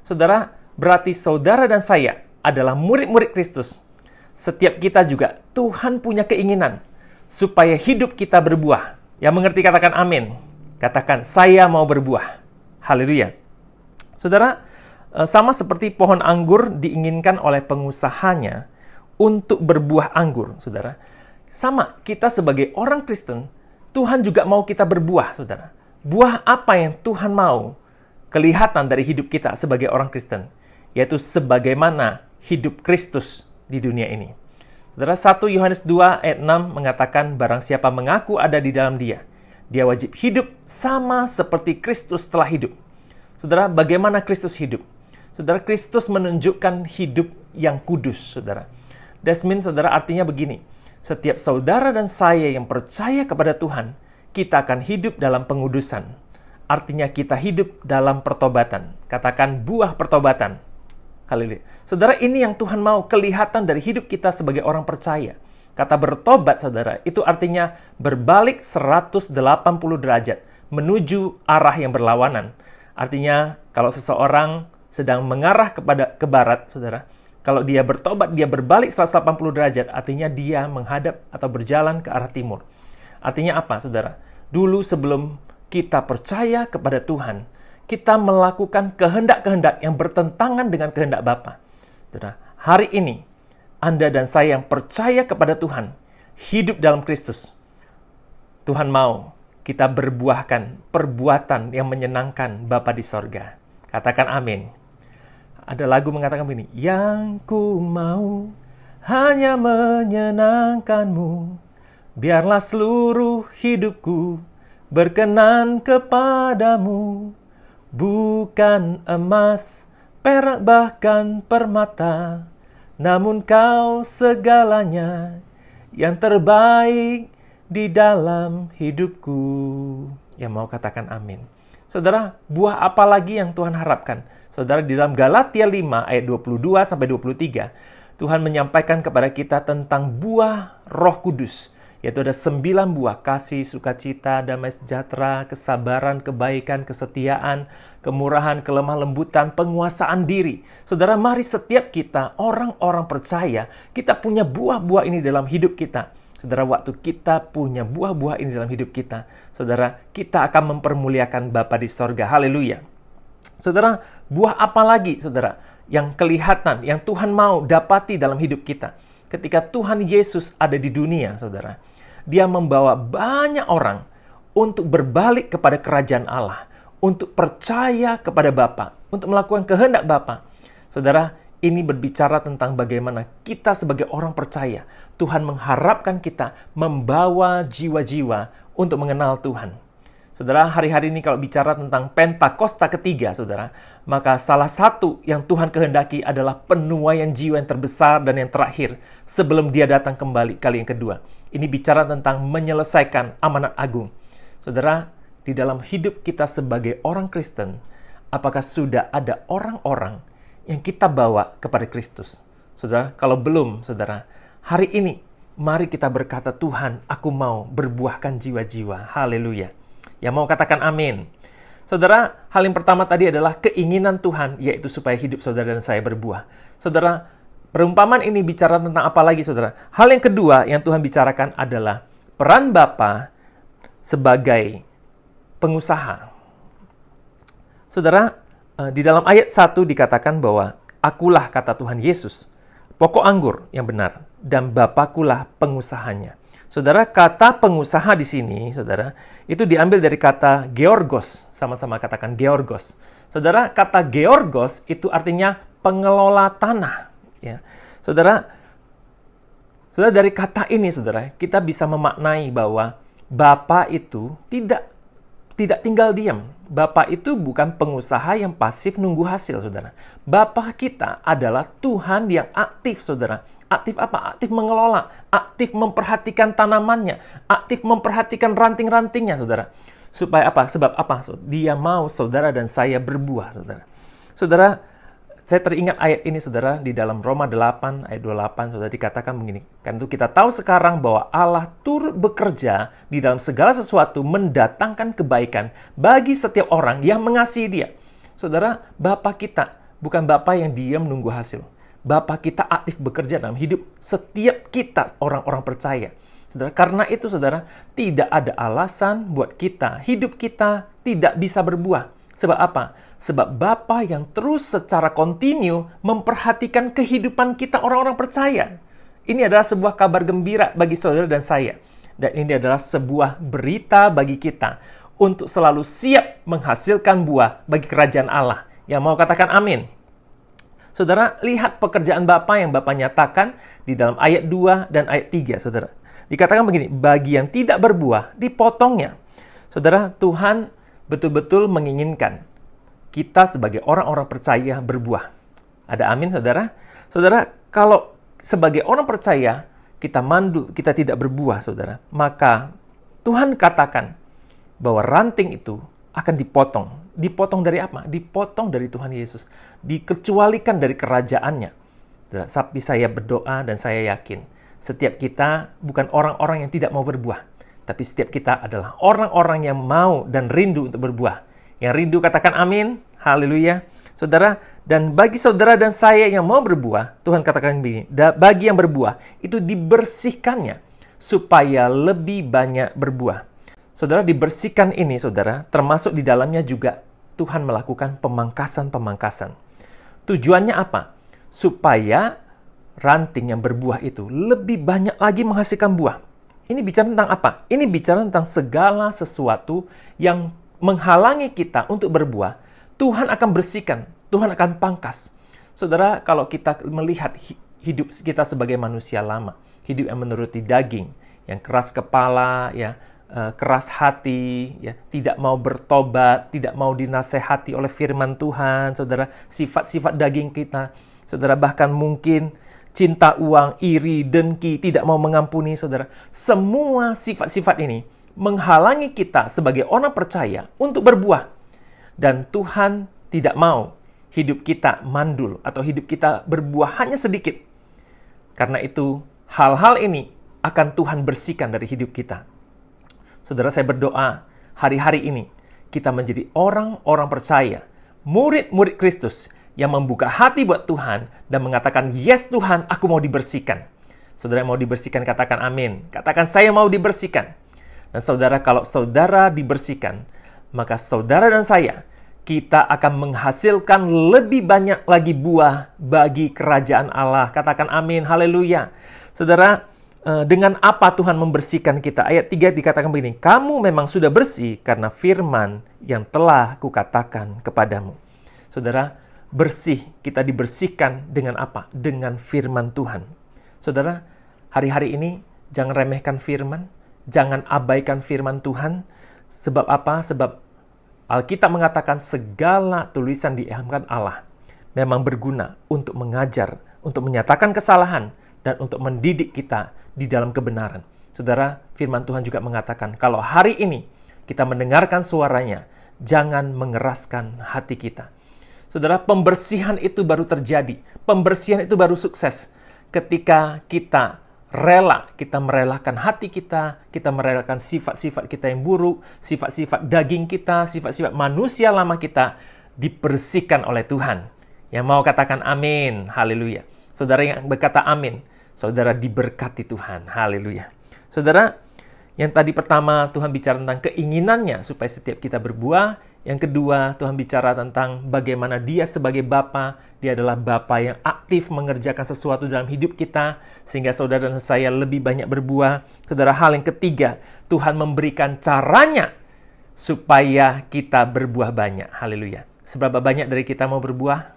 Saudara, berarti saudara dan saya adalah murid-murid Kristus. Setiap kita juga, Tuhan punya keinginan supaya hidup kita berbuah. Yang mengerti katakan amin. Katakan, saya mau berbuah. Haleluya. Saudara, sama seperti pohon anggur diinginkan oleh pengusahanya untuk berbuah anggur, saudara. Sama, kita sebagai orang Kristen, Tuhan juga mau kita berbuah, saudara. Buah apa yang Tuhan mau kelihatan dari hidup kita sebagai orang Kristen, yaitu sebagaimana hidup Kristus di dunia ini. Saudara, 1 Yohanes 2 ayat 6 mengatakan, barang siapa mengaku ada di dalam dia, dia wajib hidup sama seperti Kristus telah hidup. Saudara, bagaimana Kristus hidup? Saudara, Kristus menunjukkan hidup yang kudus, saudara. Desmin, saudara, artinya begini. Setiap saudara dan saya yang percaya kepada Tuhan, kita akan hidup dalam pengudusan. Artinya kita hidup dalam pertobatan. Katakan buah pertobatan. Haleluya. Saudara, ini yang Tuhan mau kelihatan dari hidup kita sebagai orang percaya. Kata bertobat, saudara, itu artinya berbalik 180 derajat menuju arah yang berlawanan. Artinya, kalau seseorang sedang mengarah ke barat, saudara, kalau dia bertobat, dia berbalik 180 derajat, artinya dia menghadap atau berjalan ke arah timur. Artinya apa, saudara? Dulu sebelum kita percaya kepada Tuhan, kita melakukan kehendak-kehendak yang bertentangan dengan kehendak Bapa. Saudara, hari ini, Anda dan saya yang percaya kepada Tuhan, hidup dalam Kristus. Tuhan mau kita berbuahkan perbuatan yang menyenangkan Bapa di sorga. Katakan amin. Ada lagu mengatakan begini, yang ku mau hanya menyenangkanmu, biarlah seluruh hidupku berkenan kepadamu, bukan emas, perak bahkan permata, namun kau segalanya yang terbaik di dalam hidupku. Yang mau katakan amin. Saudara, buah apa lagi yang Tuhan harapkan? Saudara, di dalam Galatia 5 ayat 22-23, Tuhan menyampaikan kepada kita tentang buah Roh Kudus, yaitu ada 9 buah: kasih, sukacita, damai sejahtera, kesabaran, kebaikan, kesetiaan, kemurahan, kelemah lembutan, penguasaan diri. Saudara, mari setiap kita, orang-orang percaya, kita punya buah-buah ini dalam hidup kita. Saudara, waktu kita punya buah-buah ini dalam hidup kita, saudara, kita akan mempermuliakan Bapa di sorga. Haleluya. Saudara, buah apa lagi, saudara, yang kelihatan, yang Tuhan mau dapati dalam hidup kita? ketika Tuhan Yesus ada di dunia, saudara, dia membawa banyak orang untuk berbalik kepada kerajaan Allah, untuk percaya kepada Bapa, untuk melakukan kehendak Bapa. Saudara, ini berbicara tentang bagaimana kita sebagai orang percaya, Tuhan mengharapkan kita membawa jiwa-jiwa untuk mengenal Tuhan. Saudara, hari-hari ini kalau bicara tentang Pentakosta ketiga, saudara, maka salah satu yang Tuhan kehendaki adalah penuaian jiwa yang terbesar dan yang terakhir sebelum dia datang kembali kali yang kedua. Ini bicara tentang menyelesaikan amanat agung. Saudara, di dalam hidup kita sebagai orang Kristen, apakah sudah ada orang-orang yang kita bawa kepada Kristus? Saudara, kalau belum, saudara, hari ini mari kita berkata, Tuhan, aku mau berbuahkan jiwa-jiwa. Haleluya. Yang mau katakan amin. Saudara, hal yang pertama tadi adalah keinginan Tuhan, yaitu supaya hidup saudara dan saya berbuah. Saudara, perumpamaan ini bicara tentang apa lagi, saudara? Hal yang kedua yang Tuhan bicarakan adalah peran Bapa sebagai pengusaha. Saudara, di dalam ayat 1 dikatakan bahwa akulah, kata Tuhan Yesus, pokok anggur yang benar, dan Bapakulah pengusahanya. Saudara, kata pengusaha di sini, saudara, itu diambil dari kata georgos. Sama-sama katakan georgos. Saudara, kata georgos itu artinya pengelola tanah. Ya. Saudara, dari kata ini, saudara, kita bisa memaknai bahwa Bapa itu tidak tinggal diam. Bapa itu bukan pengusaha yang pasif nunggu hasil, saudara. Bapa kita adalah Tuhan yang aktif, saudara. Aktif apa? Aktif mengelola, aktif memperhatikan tanamannya, aktif memperhatikan ranting-rantingnya, saudara. Supaya apa? Sebab apa? Dia mau saudara dan saya berbuah, saudara. Saudara, saya teringat ayat ini, saudara, di dalam Roma 8, ayat 28, saudara, dikatakan begini. Kan itu kita tahu sekarang bahwa Allah turut bekerja di dalam segala sesuatu mendatangkan kebaikan bagi setiap orang yang mengasihi Dia. Saudara, Bapa kita bukan Bapa yang diam menunggu hasil. Bapa kita aktif bekerja dalam hidup setiap kita orang-orang percaya. Saudara, karena itu, saudara, tidak ada alasan buat kita, hidup kita tidak bisa berbuah. Sebab apa? Sebab Bapa yang terus secara kontinu memperhatikan kehidupan kita orang-orang percaya. Ini adalah sebuah kabar gembira bagi saudara dan saya. Dan ini adalah sebuah berita bagi kita untuk selalu siap menghasilkan buah bagi kerajaan Allah. Yang mau katakan amin. Saudara, lihat pekerjaan Bapa yang Bapa nyatakan di dalam ayat 2 dan ayat 3, saudara. Dikatakan begini, bagi yang tidak berbuah, dipotongnya. Saudara, Tuhan betul-betul menginginkan kita sebagai orang-orang percaya berbuah. Ada amin, saudara? Saudara, kalau sebagai orang percaya, kita mandul, kita tidak berbuah, saudara, maka Tuhan katakan bahwa ranting itu akan dipotong. Dipotong dari apa? Dipotong dari Tuhan Yesus. Dikecualikan dari kerajaannya. Tapi saya berdoa dan saya yakin, setiap kita bukan orang-orang yang tidak mau berbuah. Tapi setiap kita adalah orang-orang yang mau dan rindu untuk berbuah. Yang rindu katakan amin. Haleluya. Saudara, dan bagi saudara dan saya yang mau berbuah, Tuhan katakan begini, bagi yang berbuah, itu dibersihkannya supaya lebih banyak berbuah. Saudara, dibersihkan ini, saudara, termasuk di dalamnya juga Tuhan melakukan pemangkasan-pemangkasan. Tujuannya apa? Supaya ranting yang berbuah itu lebih banyak lagi menghasilkan buah. Ini bicara tentang apa? Ini bicara tentang segala sesuatu yang menghalangi kita untuk berbuah. Tuhan akan bersihkan, Tuhan akan pangkas. Saudara, kalau kita melihat hidup kita sebagai manusia lama, hidup yang menuruti daging, yang keras kepala, ya, keras hati, ya, tidak mau bertobat, tidak mau dinasehati oleh firman Tuhan, saudara, sifat-sifat daging kita, saudara, bahkan mungkin cinta uang, iri, dengki, tidak mau mengampuni, saudara. Semua sifat-sifat ini menghalangi kita sebagai orang percaya untuk berbuah. Dan Tuhan tidak mau hidup kita mandul atau hidup kita berbuah hanya sedikit. Karena itu, hal-hal ini akan Tuhan bersihkan dari hidup kita. Saudara, saya berdoa hari-hari ini kita menjadi orang-orang percaya, murid-murid Kristus yang membuka hati buat Tuhan dan mengatakan, yes Tuhan, aku mau dibersihkan. Saudara yang mau dibersihkan, katakan amin. Katakan, saya mau dibersihkan. Dan saudara, kalau saudara dibersihkan, maka saudara dan saya, kita akan menghasilkan lebih banyak lagi buah bagi kerajaan Allah. Katakan amin, haleluya. Saudara, dengan apa Tuhan membersihkan kita? Ayat 3 dikatakan begini, kamu memang sudah bersih karena firman yang telah kukatakan kepadamu. Saudara, bersih, kita dibersihkan dengan apa? Dengan firman Tuhan. Saudara, hari-hari ini jangan remehkan firman, jangan abaikan firman Tuhan. Sebab apa? Sebab Alkitab mengatakan segala tulisan diilhamkan Allah memang berguna untuk mengajar, untuk menyatakan kesalahan, dan untuk mendidik kita di dalam kebenaran. Saudara, firman Tuhan juga mengatakan, kalau hari ini kita mendengarkan suaranya, jangan mengeraskan hati kita. Saudara, pembersihan itu baru terjadi. Pembersihan itu baru sukses ketika kita rela, kita merelakan hati kita merelakan sifat-sifat kita yang buruk, sifat-sifat daging kita, sifat-sifat manusia lama kita dibersihkan oleh Tuhan. Yang mau katakan amin, haleluya. Saudara yang berkata amin, saudara diberkati Tuhan, haleluya. Saudara, yang tadi pertama Tuhan bicara tentang keinginannya supaya setiap kita berbuah. Yang kedua, Tuhan bicara tentang bagaimana Dia sebagai Bapa, Dia adalah Bapa yang aktif mengerjakan sesuatu dalam hidup kita, sehingga saudara dan saya lebih banyak berbuah. Saudara, hal yang ketiga, Tuhan memberikan caranya supaya kita berbuah banyak, haleluya. Seberapa banyak dari kita mau berbuah?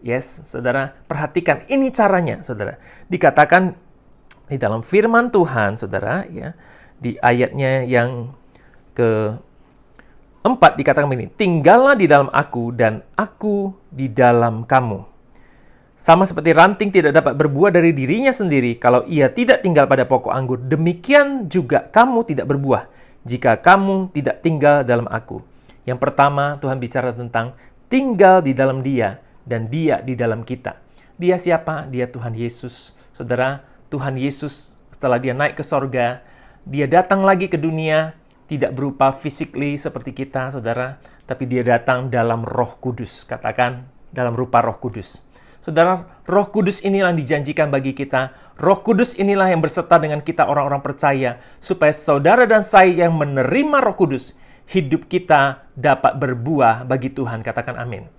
Yes, saudara, perhatikan ini caranya, saudara. Dikatakan di dalam firman Tuhan, saudara, ya, di ayatnya yang ke-4 dikatakan begini, tinggallah di dalam aku dan aku di dalam kamu. Sama seperti ranting tidak dapat berbuah dari dirinya sendiri kalau ia tidak tinggal pada pokok anggur, demikian juga kamu tidak berbuah jika kamu tidak tinggal dalam aku. Yang pertama, Tuhan bicara tentang tinggal di dalam Dia dan Dia di dalam kita. Dia siapa? Dia Tuhan Yesus. Saudara, Tuhan Yesus setelah Dia naik ke sorga, Dia datang lagi ke dunia, tidak berupa physically seperti kita, saudara, tapi Dia datang dalam Roh Kudus. Katakan, dalam rupa Roh Kudus. Saudara, Roh Kudus inilah yang dijanjikan bagi kita. Roh Kudus inilah yang berserta dengan kita orang-orang percaya, supaya saudara dan saya yang menerima Roh Kudus, hidup kita dapat berbuah bagi Tuhan. Katakan amin.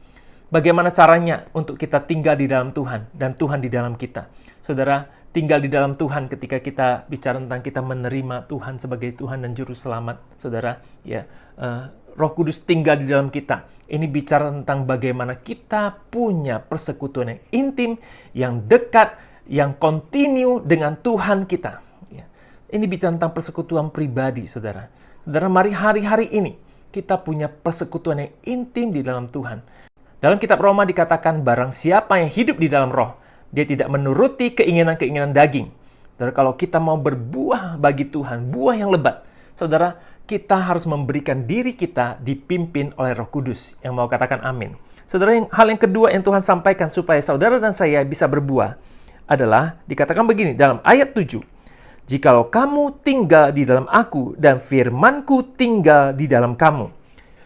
Bagaimana caranya untuk kita tinggal di dalam Tuhan dan Tuhan di dalam kita? Saudara, tinggal di dalam Tuhan ketika kita bicara tentang kita menerima Tuhan sebagai Tuhan dan Juru Selamat. Saudara, ya, Roh Kudus tinggal di dalam kita. Ini bicara tentang bagaimana kita punya persekutuan yang intim, yang dekat, yang kontinu dengan Tuhan kita. Ya. Ini bicara tentang persekutuan pribadi, saudara. Saudara, mari hari-hari ini kita punya persekutuan yang intim di dalam Tuhan. Dalam kitab Roma dikatakan, barang siapa yang hidup di dalam roh, dia tidak menuruti keinginan-keinginan daging. Dan kalau kita mau berbuah bagi Tuhan, buah yang lebat, saudara, kita harus memberikan diri kita dipimpin oleh Roh Kudus. Yang mau katakan amin. Saudara, hal yang kedua yang Tuhan sampaikan supaya saudara dan saya bisa berbuah adalah dikatakan begini dalam ayat 7. Jikalau kamu tinggal di dalam aku dan firmanku tinggal di dalam kamu.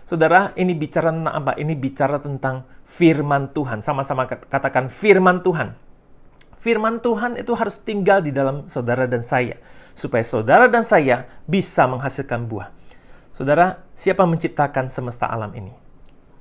Saudara, ini bicara tentang apa? Ini bicara tentang firman Tuhan. Sama-sama katakan firman Tuhan. Firman Tuhan itu harus tinggal di dalam saudara dan saya. Supaya saudara dan saya bisa menghasilkan buah. Saudara, siapa menciptakan semesta alam ini?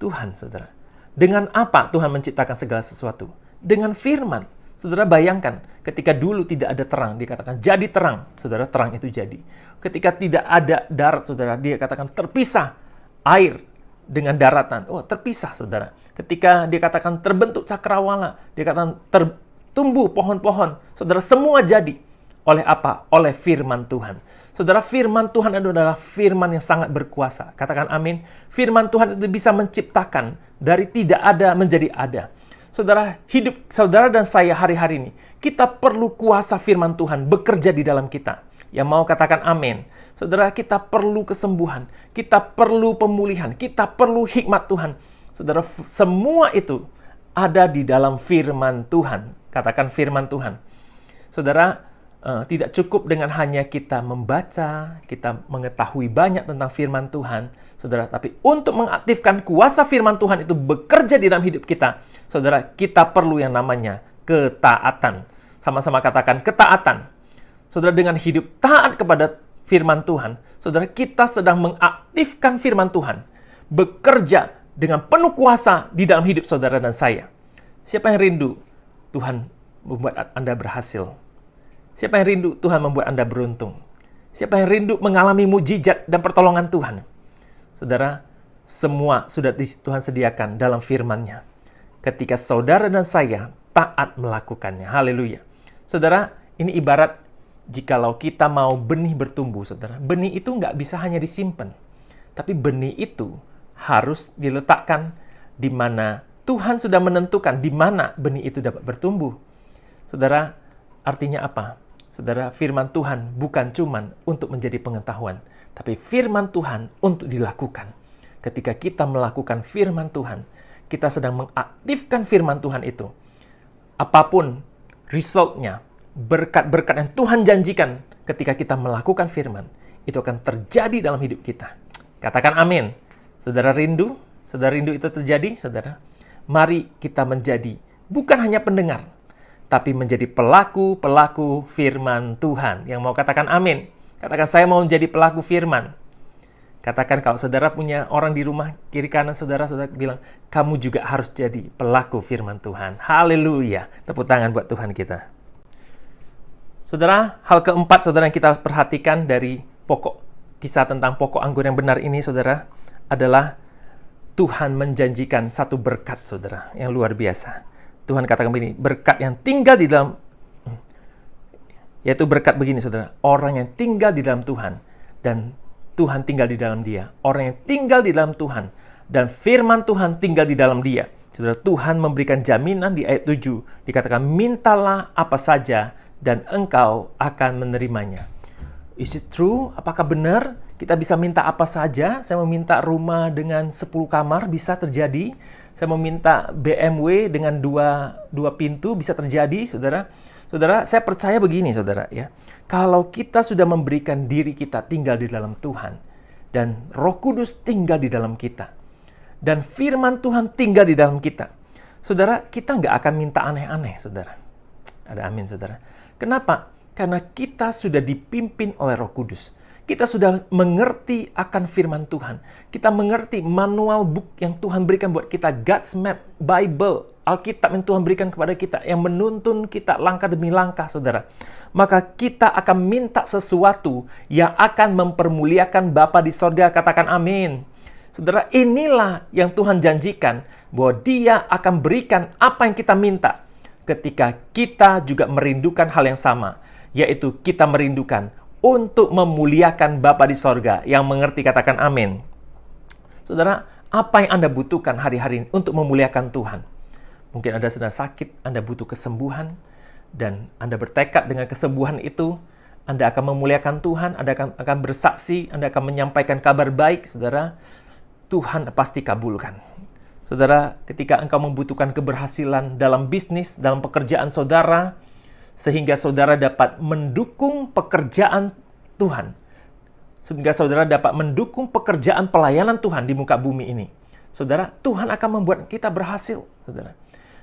Tuhan, saudara. Dengan apa Tuhan menciptakan segala sesuatu? Dengan firman. Saudara bayangkan, ketika dulu tidak ada terang, dikatakan jadi terang. Saudara, terang itu jadi. Ketika tidak ada darat, saudara, dia katakan terpisah air dengan daratan. Oh, terpisah, saudara. Ketika dia katakan terbentuk cakrawala, dia katakan tertumbuh pohon-pohon. Saudara, semua jadi. Oleh apa? Oleh firman Tuhan. Saudara, firman Tuhan adalah firman yang sangat berkuasa. Katakan amin. Firman Tuhan itu bisa menciptakan dari tidak ada menjadi ada. Saudara, hidup saudara dan saya hari-hari ini, kita perlu kuasa firman Tuhan bekerja di dalam kita. Yang mau katakan amin. Saudara, kita perlu kesembuhan, kita perlu pemulihan, kita perlu hikmat Tuhan. Saudara, semua itu ada di dalam firman Tuhan. Katakan firman Tuhan. Saudara, tidak cukup dengan hanya kita membaca, kita mengetahui banyak tentang firman Tuhan, saudara, tapi untuk mengaktifkan kuasa firman Tuhan itu bekerja di dalam hidup kita, saudara, kita perlu yang namanya ketaatan. Sama-sama katakan ketaatan. Saudara, dengan hidup taat kepada firman Tuhan, saudara, kita sedang mengaktifkan firman Tuhan, bekerja dengan penuh kuasa di dalam hidup saudara dan saya. Siapa yang rindu Tuhan membuat Anda berhasil? Siapa yang rindu Tuhan membuat Anda beruntung? Siapa yang rindu mengalami mujizat dan pertolongan Tuhan? Saudara, semua sudah Tuhan sediakan dalam firman-Nya. Ketika saudara dan saya taat melakukannya. Haleluya. Saudara, ini ibarat jikalau kita mau benih bertumbuh, saudara. Benih itu nggak bisa hanya disimpan. Tapi benih itu harus diletakkan di mana Tuhan sudah menentukan di mana benih itu dapat bertumbuh. Saudara, artinya apa? Saudara, firman Tuhan bukan cuman untuk menjadi pengetahuan, tapi firman Tuhan untuk dilakukan. Ketika kita melakukan firman Tuhan, kita sedang mengaktifkan firman Tuhan itu. Apapun resultnya, berkat-berkat yang Tuhan janjikan ketika kita melakukan firman, itu akan terjadi dalam hidup kita. Katakan amin. Saudara rindu itu terjadi, saudara. Mari kita menjadi bukan hanya pendengar, tapi menjadi pelaku-pelaku firman Tuhan. Yang mau katakan amin. Katakan, saya mau menjadi pelaku firman. Katakan, kalau saudara punya orang di rumah kiri kanan saudara bilang, kamu juga harus jadi pelaku firman Tuhan. Haleluya. Tepuk tangan buat Tuhan kita. Saudara, hal keempat saudara yang kita perhatikan dari kisah tentang pokok anggur yang benar ini, saudara, adalah Tuhan menjanjikan satu berkat, saudara, yang luar biasa. Tuhan katakan begini, berkat yang tinggal di dalam, yaitu berkat begini, saudara, orang yang tinggal di dalam Tuhan, dan Tuhan tinggal di dalam dia. Orang yang tinggal di dalam Tuhan, dan firman Tuhan tinggal di dalam dia. Saudara, Tuhan memberikan jaminan di ayat 7, dikatakan, mintalah apa saja, dan engkau akan menerimanya. Is it true? Apakah benar kita bisa minta apa saja? Saya meminta rumah dengan 10 kamar, bisa terjadi. Saya meminta BMW dengan dua pintu, bisa terjadi, saudara. Saudara, saya percaya begini, saudara, ya. Kalau kita sudah memberikan diri kita tinggal di dalam Tuhan, dan Roh Kudus tinggal di dalam kita, dan firman Tuhan tinggal di dalam kita, saudara, kita nggak akan minta aneh-aneh, saudara. Ada amin, saudara. Kenapa? Karena kita sudah dipimpin oleh Roh Kudus. Kita sudah mengerti akan firman Tuhan. Kita mengerti manual book yang Tuhan berikan buat kita. God's Map, Bible, Alkitab yang Tuhan berikan kepada kita. Yang menuntun kita langkah demi langkah, saudara. Maka kita akan minta sesuatu yang akan mempermuliakan Bapa di sorga. Katakan amin. Saudara, inilah yang Tuhan janjikan. Bahwa Dia akan berikan apa yang kita minta. Ketika kita juga merindukan hal yang sama. Yaitu kita merindukan untuk memuliakan Bapa di sorga. Yang mengerti katakan amin. Saudara, apa yang Anda butuhkan hari-hari ini untuk memuliakan Tuhan? Mungkin Anda sedang sakit, Anda butuh kesembuhan, dan Anda bertekad dengan kesembuhan itu, Anda akan memuliakan Tuhan, Anda akan bersaksi, Anda akan menyampaikan kabar baik, saudara. Tuhan pasti kabulkan. Saudara, ketika engkau membutuhkan keberhasilan dalam bisnis, dalam pekerjaan saudara, sehingga saudara dapat mendukung pekerjaan Tuhan. Sehingga saudara dapat mendukung pekerjaan pelayanan Tuhan di muka bumi ini. Saudara, Tuhan akan membuat kita berhasil, saudara.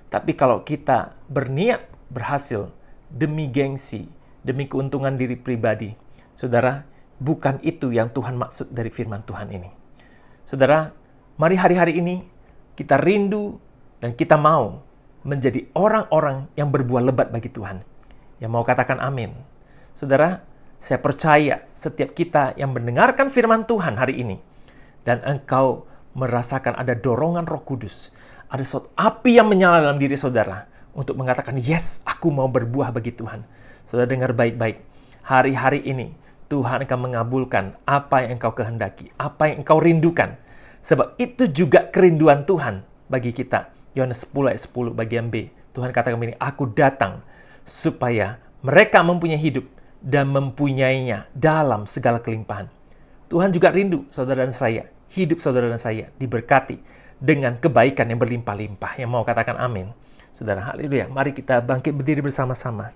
Tapi kalau kita berniat berhasil demi gengsi, demi keuntungan diri pribadi, saudara, bukan itu yang Tuhan maksud dari firman Tuhan ini. Saudara, mari hari-hari ini kita rindu dan kita mau menjadi orang-orang yang berbuah lebat bagi Tuhan. Yang mau katakan amin. Saudara, saya percaya setiap kita yang mendengarkan firman Tuhan hari ini, dan engkau merasakan ada dorongan Roh Kudus, ada suatu api yang menyala dalam diri saudara, untuk mengatakan, yes, aku mau berbuah bagi Tuhan. Saudara dengar baik-baik, hari-hari ini, Tuhan akan mengabulkan apa yang engkau kehendaki, apa yang engkau rindukan. Sebab itu juga kerinduan Tuhan bagi kita. Yohanes 10 ayat 10 bagian B. Tuhan katakan begini, aku datang supaya mereka mempunyai hidup dan mempunyainya dalam segala kelimpahan. Tuhan juga rindu saudara dan saya, hidup saudara dan saya diberkati dengan kebaikan yang berlimpah-limpah. Yang mau katakan amin. Saudara, haleluya. Mari kita bangkit berdiri bersama-sama.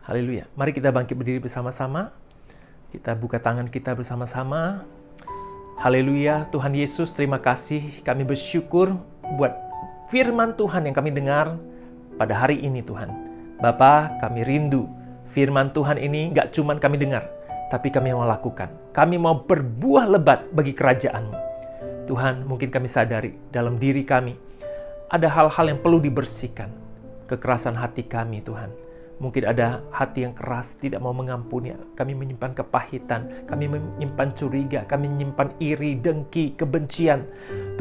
Haleluya. Mari kita bangkit berdiri bersama-sama. Kita buka tangan kita bersama-sama. Haleluya. Tuhan Yesus, terima kasih. Kami bersyukur buat firman Tuhan yang kami dengar pada hari ini, Tuhan. Bapa, kami rindu firman Tuhan ini gak cuma kami dengar, tapi kami mau lakukan. Kami mau berbuah lebat bagi kerajaan-Mu. Tuhan, mungkin kami sadari dalam diri kami ada hal-hal yang perlu dibersihkan. Kekerasan hati kami, Tuhan. Mungkin ada hati yang keras, tidak mau mengampuni. Kami menyimpan kepahitan, kami menyimpan curiga, kami menyimpan iri, dengki, kebencian.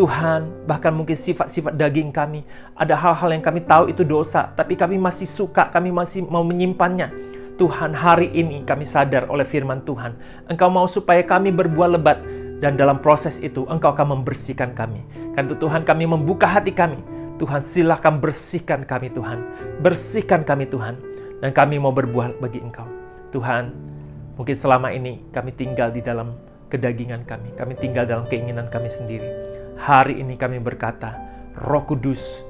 Tuhan, bahkan mungkin sifat-sifat daging kami. Ada hal-hal yang kami tahu itu dosa, tapi kami masih suka, kami masih mau menyimpannya. Tuhan, hari ini kami sadar oleh firman Tuhan, Engkau mau supaya kami berbuah lebat, dan dalam proses itu Engkau akan membersihkan kami. Karena itu Tuhan, kami membuka hati kami. Tuhan, silakan bersihkan kami Tuhan. Bersihkan kami Tuhan. Dan kami mau berbuah bagi Engkau. Tuhan, mungkin selama ini kami tinggal di dalam kedagingan kami. Kami tinggal dalam keinginan kami sendiri. Hari ini kami berkata, Roh Kudus,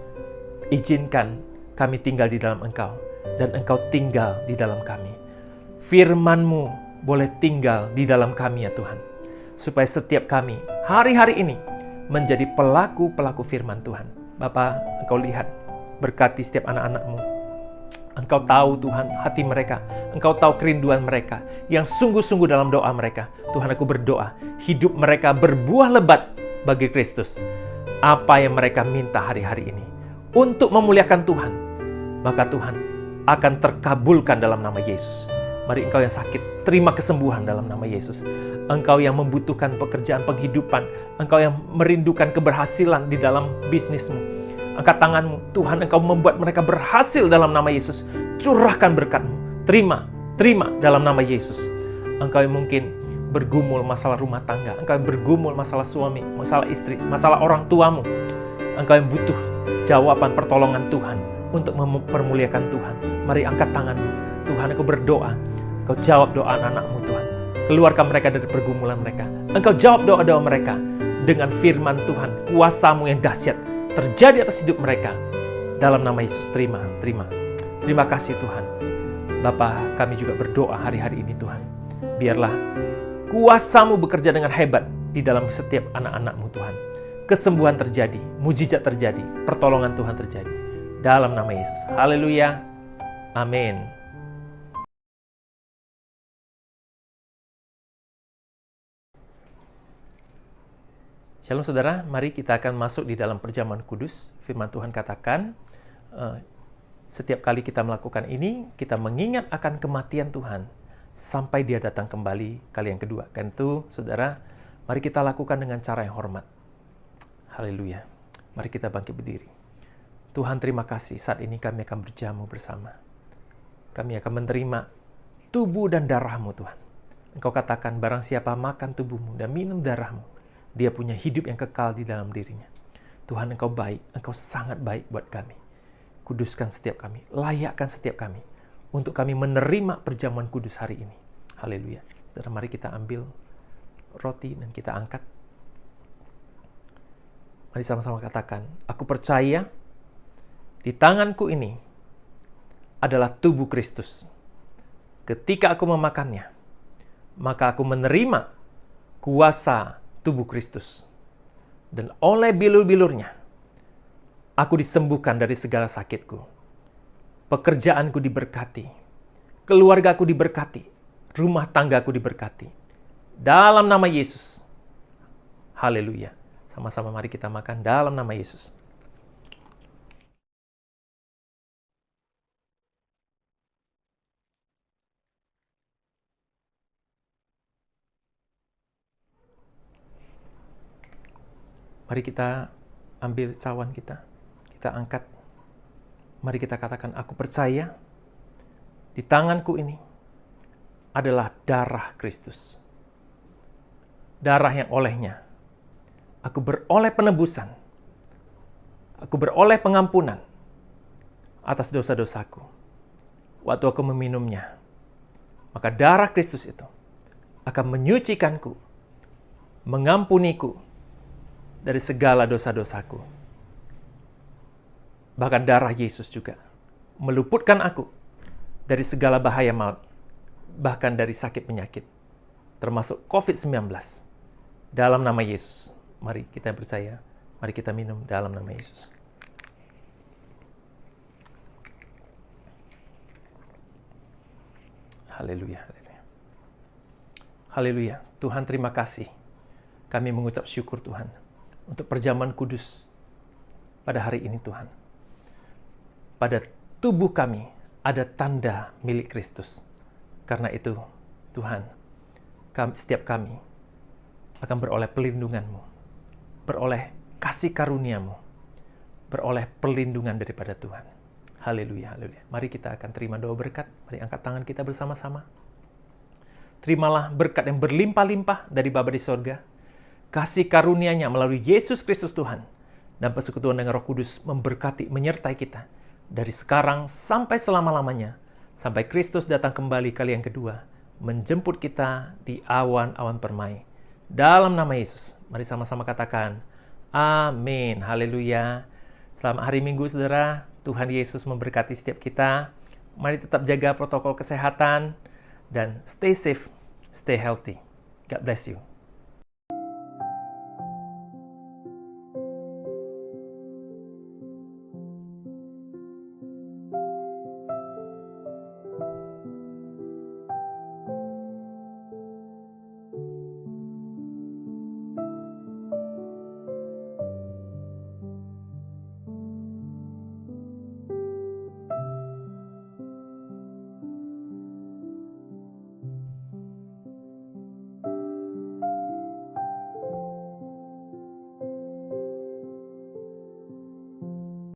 izinkan kami tinggal di dalam Engkau. Dan Engkau tinggal di dalam kami. Firman-Mu boleh tinggal di dalam kami ya Tuhan. Supaya setiap kami hari-hari ini menjadi pelaku-pelaku firman Tuhan. Bapa, Engkau lihat, berkati setiap anak-anak-Mu. Engkau tahu Tuhan hati mereka. Engkau tahu kerinduan mereka yang sungguh-sungguh dalam doa mereka. Tuhan, aku berdoa, hidup mereka berbuah lebat bagi Kristus. Apa yang mereka minta hari-hari ini untuk memuliakan Tuhan, maka Tuhan akan terkabulkan dalam nama Yesus. Mari engkau yang sakit, terima kesembuhan dalam nama Yesus. Engkau yang membutuhkan pekerjaan penghidupan, engkau yang merindukan keberhasilan di dalam bisnismu, angkat tanganmu. Tuhan, Engkau membuat mereka berhasil dalam nama Yesus. Curahkan berkat-Mu. Terima dalam nama Yesus. Engkau yang mungkin bergumul masalah rumah tangga. Engkau yang bergumul masalah suami, masalah istri, masalah orang tuamu. Engkau yang butuh jawaban pertolongan Tuhan untuk mempermuliakan Tuhan. Mari angkat tanganmu. Tuhan, aku berdoa. Engkau jawab doa anak-anak-Mu Tuhan. Keluarkan mereka dari pergumulan mereka. Engkau jawab doa-doa mereka dengan firman Tuhan. Kuasa-Mu yang dahsyat terjadi atas hidup mereka. Dalam nama Yesus, terima. Terima kasih Tuhan. Bapa, kami juga berdoa hari-hari ini Tuhan. Biarlah kuasa-Mu bekerja dengan hebat di dalam setiap anak-anak-Mu Tuhan. Kesembuhan terjadi, mujizat terjadi, pertolongan Tuhan terjadi. Dalam nama Yesus. Haleluya. Amin. Shalom saudara, mari kita akan masuk di dalam perjamuan kudus. Firman Tuhan katakan, setiap kali kita melakukan ini, kita mengingat akan kematian Tuhan sampai Dia datang kembali kali yang kedua. Kan itu, saudara, mari kita lakukan dengan cara yang hormat. Haleluya. Mari kita bangkit berdiri. Tuhan, terima kasih saat ini kami akan berjamu bersama. Kami akan menerima tubuh dan darah-Mu Tuhan. Engkau katakan, barang siapa makan tubuh-Mu dan minum darah-Mu, dia punya hidup yang kekal di dalam dirinya. Tuhan, Engkau baik, Engkau sangat baik buat kami. Kuduskan setiap kami, layakkan setiap kami, untuk kami menerima perjamuan kudus hari ini. Haleluya. Saudara, mari kita ambil roti dan kita angkat. Mari sama-sama katakan, aku percaya di tanganku ini adalah tubuh Kristus. Ketika aku memakannya, maka aku menerima kuasa tubuh Kristus. Dan oleh bilur-bilurnya, aku disembuhkan dari segala sakitku. Pekerjaanku diberkati. Keluargaku diberkati. Rumah tanggaku diberkati. Dalam nama Yesus. Haleluya. Sama-sama mari kita makan dalam nama Yesus. Mari kita ambil cawan kita angkat. Mari kita katakan, aku percaya di tanganku ini adalah darah Kristus. Darah yang olehnya aku beroleh penebusan. Aku beroleh pengampunan atas dosa-dosaku. Waktu aku meminumnya, maka darah Kristus itu akan menyucikanku, mengampuniku dari segala dosa-dosaku. Bahkan darah Yesus juga meluputkan aku dari segala bahaya maut, bahkan dari sakit penyakit, termasuk COVID-19. Dalam nama Yesus, mari kita percaya, mari kita minum dalam nama Yesus. Haleluya, haleluya. Haleluya. Tuhan, terima kasih. Kami mengucap syukur Tuhan untuk perjamuan kudus pada hari ini Tuhan. Pada tubuh kami ada tanda milik Kristus. Karena itu, Tuhan, setiap kami akan beroleh pelindungan-Mu, beroleh kasih karunia-Mu, beroleh perlindungan daripada Tuhan. Haleluya, haleluya. Mari kita akan terima doa berkat. Mari angkat tangan kita bersama-sama. Terimalah berkat yang berlimpah-limpah dari Bapa di sorga. Kasih karunia-Nya melalui Yesus Kristus Tuhan. Dan persekutuan dengan Roh Kudus memberkati, menyertai kita. Dari sekarang sampai selama-lamanya. Sampai Kristus datang kembali kali yang kedua. Menjemput kita di awan-awan permai. Dalam nama Yesus. Mari sama-sama katakan, amin. Haleluya. Selamat hari Minggu, saudara. Tuhan Yesus memberkati setiap kita. Mari tetap jaga protokol kesehatan. Dan stay safe, stay healthy. God bless you.